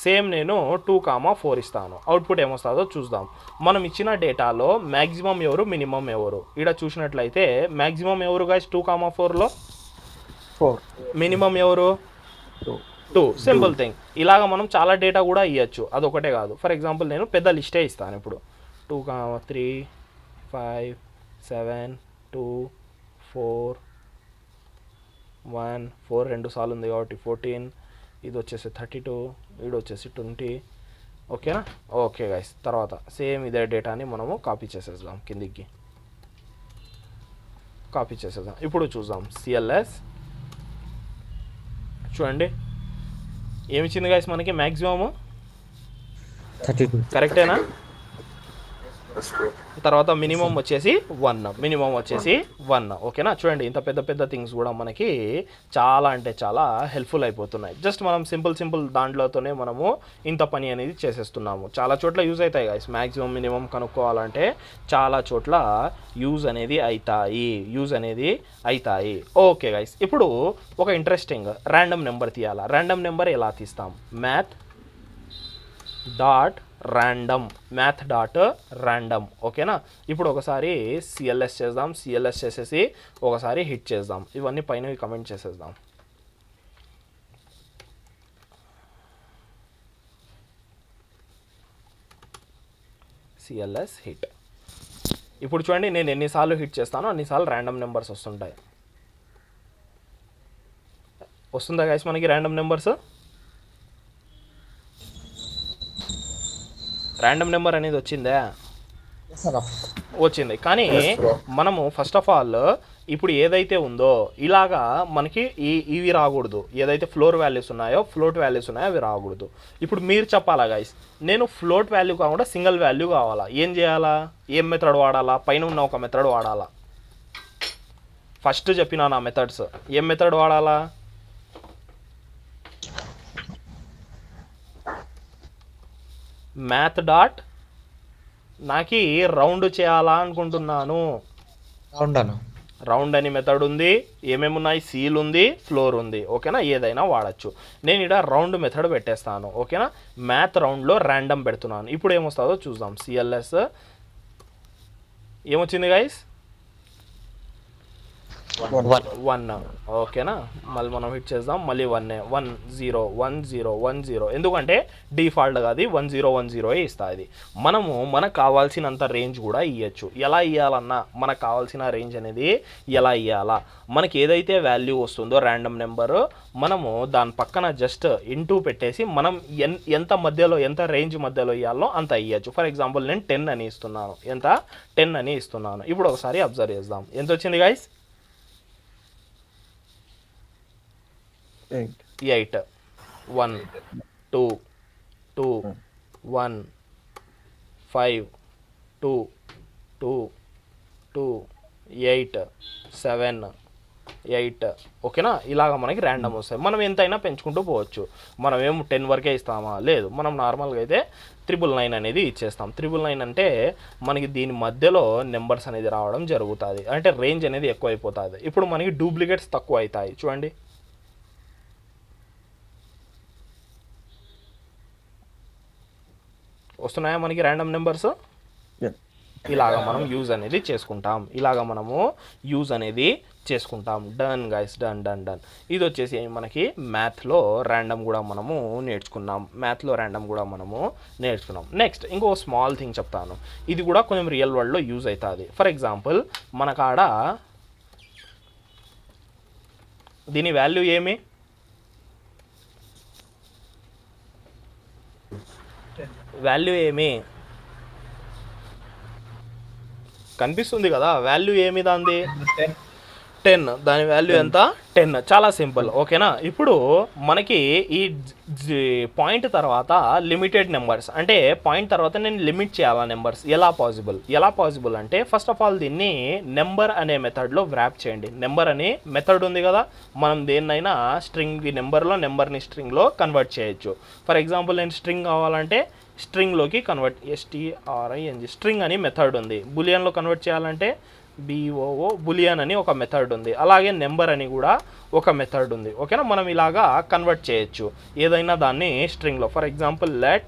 సేమ్ నేను 2,4 ఇస్తాను. అవుట్పుట్ ఏమొస్తుందో చూద్దాం. మనం ఇచ్చిన డేటాలో మ్యాక్సిమం ఎవరు మినిమం ఎవరు, ఈడ చూసినట్లయితే మ్యాక్సిమం ఎవరు గైస్ 2,4లో, 4, మినిమం ఎవరు 2. Simple thing. ఇలాగ మనం చాలా డేటా కూడా ఇవ్వచ్చు, అదొకటే కాదు. ఫర్ ఎగ్జాంపుల్ నేను పెద్ద లిస్టే ఇస్తాను ఇప్పుడు, 2, 3, 5, 7, 2, 4, 1, 4 2 సార్లు ఉంది కాబట్టి 14, ఇది వచ్చేసి 32, ఇది వచ్చేసి 20. ఓకేనా. ఓకే గైస్, తర్వాత సేమ్ ఇదే డేటాని మనము కాపీ చేసేద్దాం కిందికి, ఇప్పుడు చూద్దాం. CLS చూడండి ఏమిచ్చింది గైస్ మనకి, మ్యాక్సిమము 32 కరెక్టేనా. తర్వాత మినిమం వచ్చేసి 1. ఓకేనా. చూడండి ఇంత పెద్ద థింగ్స్ కూడా మనకి చాలా అంటే చాలా హెల్ప్ఫుల్ అయిపోతున్నాయి. జస్ట్ మనం సింపుల్ దాంట్లోనే మనము ఇంత పని అనేది చేసేస్తున్నాము. చాలా చోట్ల యూజ్ అవుతాయి గైస్, మ్యాక్సిమం మినిమం కనుక్కోవాలంటే చాలా చోట్ల యూజ్ అనేది అవుతాయి. ఓకే గైస్, ఇప్పుడు ఒక ఇంట్రెస్టింగ్ ర్యాండమ్ నెంబర్ తీయాలా. ర్యాండమ్ నెంబర్ ఎలా తీస్తాం, మ్యాథ్ డాట్ ర్యాండమ్. ఓకేనా. ఇప్పుడు ఒకసారి CLS చేద్దాం. CLS చేసేసి ఒకసారి హిట్ చేద్దాం. ఇవన్నీ పైన కమెంట్ చేసేద్దాం. CLS hit. ఇప్పుడు చూడండి నేను ఎన్నిసార్లు హిట్ చేస్తానో అన్నిసార్లు ర్యాండమ్ నెంబర్స్ వస్తుంటాయి. వస్తుందా గైస్ మనకి ర్యాండమ్ నెంబర్స్, ర్యాండమ్ నెంబర్ అనేది వచ్చిందా, వచ్చింది. కానీ మనము ఫస్ట్ ఆఫ్ ఆల్ ఇప్పుడు ఏదైతే ఉందో ఇలాగా మనకి ఇవి రాకూడదు, ఏదైతే ఫ్లోట్ వాల్యూస్ ఉన్నాయో అవి రాకూడదు. ఇప్పుడు మీరు చెప్పాలా గైస్, నేను ఫ్లోట్ వాల్యూ కాకుండా సింగిల్ వాల్యూ కావాలా, ఏం చేయాలా, ఏం మెథడ్ వాడాలా, పైన ఉన్న ఒక మెథడ్ వాడాలా. ఫస్ట్ చెప్పినా నా మెథడ్స్, ఏం మెథడ్ వాడాలా, మ్యాథ్ డాట్ నాకు రౌండ్ చేయాలా అనుకుంటున్నాను, రౌండ్ అని మెథడ్ ఉంది, ఏమేమి ఉన్నాయి, సీల్ ఉంది, ఫ్లోర్ ఉంది, ఓకేనా, ఏదైనా వాడచ్చు. నేను ఇక్కడ రౌండ్ మెథడ్ పెట్టేస్తాను, ఓకేనా. మ్యాథ్ రౌండ్లో ర్యాండమ్ పెడుతున్నాను. ఇప్పుడు ఏమొస్తుందో చూద్దాం. సిఎల్ఎస్ ఏమొచ్చింది గైస్? 1, ఓకేనా. మళ్ళీ మనం హిట్ చేద్దాం, మళ్ళీ 1, 1 0 1 0 1 0. ఎందుకంటే డిఫాల్ట్గా అది 1 0 1 0 ఇస్తుంది. మనము మనకు కావాల్సినంత రేంజ్ కూడా ఇవ్వచ్చు. ఎలా ఇవ్వాలన్నా మనకు కావాల్సిన రేంజ్ అనేది ఎలా ఇవ్వాలా, మనకి ఏదైతే వాల్యూ వస్తుందో ర్యాండమ్ నెంబరు, మనము దాని పక్కన జస్ట్ ఇంటూ పెట్టేసి మనం ఎంత మధ్యలో, ఎంత రేంజ్ మధ్యలో ఇవ్వాలో అంత ఇవ్వచ్చు. ఫర్ ఎగ్జాంపుల్ నేను 10 అని ఇస్తున్నాను. ఎంత? 10 అని ఇస్తున్నాను. ఇప్పుడు ఒకసారి అబ్జర్వ్ చేద్దాం. ఎంత వచ్చింది గైస్? 8 1 2 2 1 5 2 2 2 8 7 8, ఓకేనా. ఇలాగ మనకి ర్యాండమ్ వస్తాయి. మనం ఎంతైనా పెంచుకుంటూ పోవచ్చు. మనం ఏం 10 వరకే ఇస్తామా? లేదు, మనం నార్మల్గా అయితే 999 అనేది ఇచ్చేస్తాం. 999 అంటే మనకి దీని మధ్యలో నెంబర్స్ అనేది రావడం జరుగుతుంది, అంటే రేంజ్ అనేది ఎక్కువ అయిపోతుంది. ఇప్పుడు మనకి డూప్లికేట్స్ తక్కువ అవుతాయి. చూడండి, వస్తున్నాయా మనకి ర్యాండమ్ నెంబర్స్? ఇలాగ మనం యూజ్ అనేది చేసుకుంటాం. Done guys, done done done. ఇది వచ్చేసి మనకి మ్యాథ్లో ర్యాండమ్ కూడా మనము నేర్చుకున్నాం. నెక్స్ట్ ఇంకో స్మాల్ థింగ్ చెప్తాను. ఇది కూడా కొంచెం రియల్ వరల్డ్లో యూజ్ అవుతుంది. ఫర్ ఎగ్జాంపుల్ మనకాడ దీని వాల్యూ ఏమి? కనిపిస్తుంది కదా, వాల్యూ ఏమి దాంది? 10. దాని వాల్యూ ఎంత? 10. చాలా సింపుల్, ఓకేనా. ఇప్పుడు మనకి ఈ పాయింట్ తర్వాత లిమిటెడ్ నెంబర్స్, అంటే పాయింట్ తర్వాత నేను లిమిట్ చేయాలా నెంబర్స్? ఎలా పాసిబుల్ అంటే ఫస్ట్ ఆఫ్ ఆల్ దీన్ని నెంబర్ అనే మెథడ్లో వ్రాప్ చేయండి. నెంబర్ అనే మెథడ్ ఉంది కదా, మనం దేన్నైనా స్ట్రింగ్ నెంబర్లో నెంబర్ని స్ట్రింగ్లో కన్వర్ట్ చేయొచ్చు. ఫర్ ఎగ్జాంపుల్ నేను స్ట్రింగ్ కావాలంటే స్ట్రింగ్లోకి కన్వర్ట్, STRING స్ట్రింగ్ అని మెథడ్ ఉంది. బులియన్లో కన్వర్ట్ చేయాలంటే BOO బులియన్ అని ఒక మెథడ్ ఉంది. అలాగే నెంబర్ అని కూడా ఒక మెథడ్ ఉంది, ఓకేనా. మనం ఇలాగా కన్వర్ట్ చేయొచ్చు ఏదైనా దాన్ని స్ట్రింగ్లో. For example let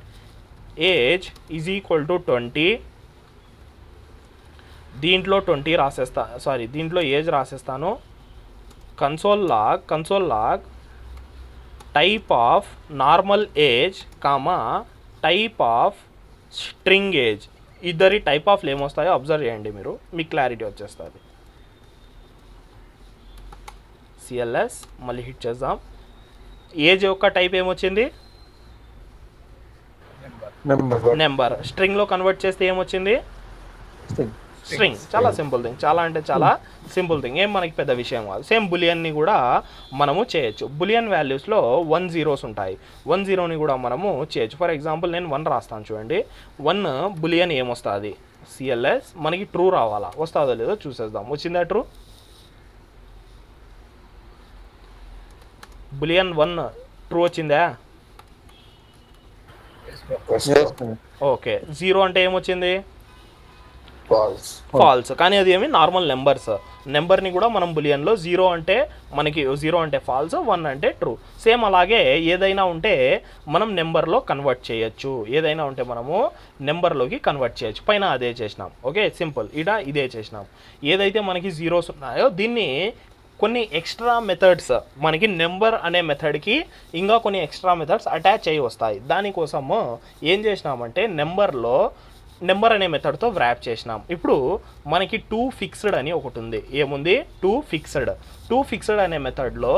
age is equal to 20. దీంట్లో 20 దీంట్లో ఏజ్ రాసేస్తాను. Console log type of normal age comma type of string age. ఇద్దరి టైప్ ఆఫ్లు ఏమొస్తాయో అబ్జర్వ్ చేయండి, మీకు క్లారిటీ వచ్చేస్తుంది. సిఎల్ఎస్ మళ్ళీ హిట్ చేద్దాం. ఏజ్ యొక్క టైప్ ఏమొచ్చింది? నెంబర్. స్ట్రింగ్లో కన్వర్ట్ చేస్తే ఏమొచ్చింది? స్ట్రింగ్. చాలా సింపుల్ థింగ్, చాలా సింపుల్ థింగ్, ఏం మనకి పెద్ద విషయం కాదు. సేమ్ బులియన్ని కూడా మనము చేయొచ్చు. బులియన్ వాల్యూస్లో 1 0s ఉంటాయి. 1 0ని కూడా మనము చేయొచ్చు. ఫర్ ఎగ్జాంపుల్ నేను 1 రాస్తాను, చూడండి. 1 బులియన్ ఏమొస్తుంది? సిఎల్ఎస్ మనకి ట్రూ రావాలా, వస్తుందో లేదో చూసేద్దాం. వచ్చిందా ట్రూ? బులియన్ 1 ట్రూ వచ్చిందా? ఓకే. 0 అంటే ఏమొచ్చింది? ఫాల్స్. కానీ అది ఏమి నార్మల్ నెంబర్ని కూడా మనం బులియన్లో 0 అంటే మనకి 0 అంటే ఫాల్స్, 1 అంటే ట్రూ. సేమ్ అలాగే ఏదైనా ఉంటే మనం నెంబర్లో కన్వర్ట్ చేయొచ్చు. పైన అదే చేసినాం, ఓకే, సింపుల్. ఇదే చేసినాం. ఏదైతే మనకి 0s ఉన్నాయో దీన్ని కొన్ని ఎక్స్ట్రా మెథడ్స్, మనకి నెంబర్ అనే మెథడ్కి ఇంకా కొన్ని ఎక్స్ట్రా మెథడ్స్ అటాచ్ అయ్యి వస్తాయి. దానికోసము ఏం చేసినామంటే నెంబర్ అనే మెథడ్తో వ్రాప్ చేసినాం. ఇప్పుడు మనకి 2 ఫిక్స్డ్ అని ఒకటి ఉంది. ఏముంది? 2 ఫిక్స్డ్ అనే మెథడ్లో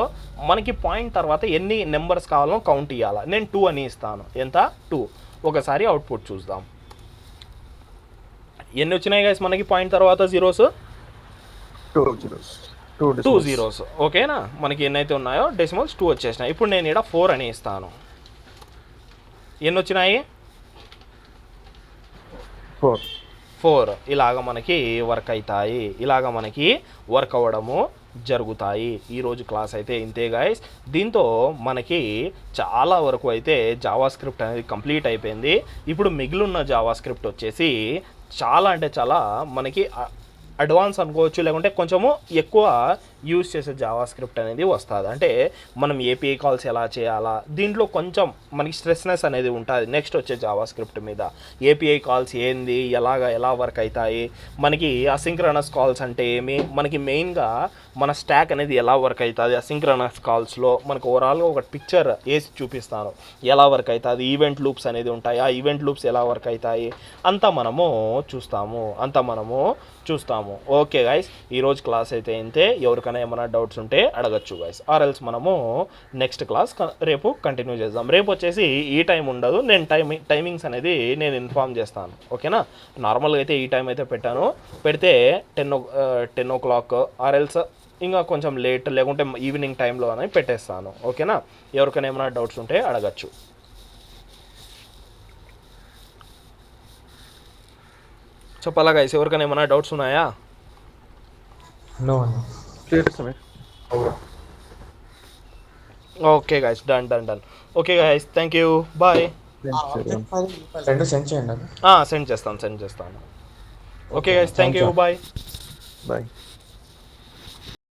మనకి పాయింట్ తర్వాత ఎన్ని నెంబర్స్ కావాలో కౌంట్ ఇవ్వాలి. నేను 2 అని ఇస్తాను. ఎంత? 2. ఒకసారి అవుట్పుట్ చూద్దాం. ఎన్ని వచ్చినాయి గైస్ మనకి పాయింట్ తర్వాత జీరోస్? 2 zeros, ఓకేనా. మనకి ఎన్నైతే ఉన్నాయో డెసిమల్స్ 2 వచ్చేసినాయి. ఇప్పుడు నేను ఇక్కడ 4 అని ఇస్తాను. ఎన్ని వచ్చినాయి? 4. ఇలాగ మనకి వర్క్ అవుతాయి, వర్క్ అవ్వడము జరుగుతాయి. ఈరోజు క్లాస్ అయితే ఇంతే గైస్. దీంతో మనకి చాలా వరకు అయితే జావా స్క్రిప్ట్ అనేది కంప్లీట్ అయిపోయింది. ఇప్పుడు మిగిలిన జావా స్క్రిప్ట్ వచ్చేసి చాలా మనకి అడ్వాన్స్ అనుకోవచ్చు, లేకుంటే కొంచెము ఎక్కువ యూజ్ చేసే జావా స్క్రిప్ట్ అనేది వస్తుంది. అంటే మనం ఏపీఐ కాల్స్ ఎలా చేయాలా, దీంట్లో కొంచెం మనకి స్ట్రెస్నెస్ అనేది ఉంటుంది నెక్స్ట్ వచ్చే జావా స్క్రిప్ట్ మీద. ఏపీఐ కాల్స్ ఏంది, ఎలా వర్క్ అవుతాయి, మనకి అసింక్రనస్ కాల్స్ అంటే ఏమి, మనకి మెయిన్గా మన స్టాక్ అనేది ఎలా వర్క్ అవుతుంది అసింక్రనస్ కాల్స్లో, మనకు ఓవరాల్గా ఒక పిక్చర్ వేసి చూపిస్తాను ఎలా వర్క్ అవుతుంది. ఈవెంట్ లూప్స్ అనేది ఉంటాయి, ఆ ఈవెంట్ లూప్స్ ఎలా వర్క్ అవుతాయి అంతా మనము చూస్తాము. ఓకే గైస్, ఈరోజు క్లాస్ అయితే ఇంతే. ఎవరికైనా ఏమైనా డౌట్స్ ఉంటే అడగచ్చు గైస్, ఆర్ ఎల్స్ మనము నెక్స్ట్ క్లాస్ రేపు కంటిన్యూ చేద్దాం. రేపు వచ్చేసి ఈ టైం ఉండదు, నేను టైమింగ్స్ అనేది నేను ఇన్ఫామ్ చేస్తాను. ఓకేనా, నార్మల్గా అయితే ఈ టైం అయితే పెడితే 10 o'clock ఆర్ ఎల్స్ ఇంకా కొంచెం లేట్, లేకుంటే ఈవినింగ్ టైంలో అని పెట్టేస్తాను. ఓకేనా, ఎవరికైనా ఏమైనా డౌట్స్ ఉంటే అడగచ్చు. చెప్పాలా గైస్, ఎవరికైనా ఏమైనా డౌట్స్ ఉన్నాయా? No, అన్న. Clear, Samir. Okay guys, done. Okay guys, thank you, bye. రెండు సెండ్ చేయండి అన్న. సెండ్ చేస్తాను. Okay guys, thank you, bye. Bye.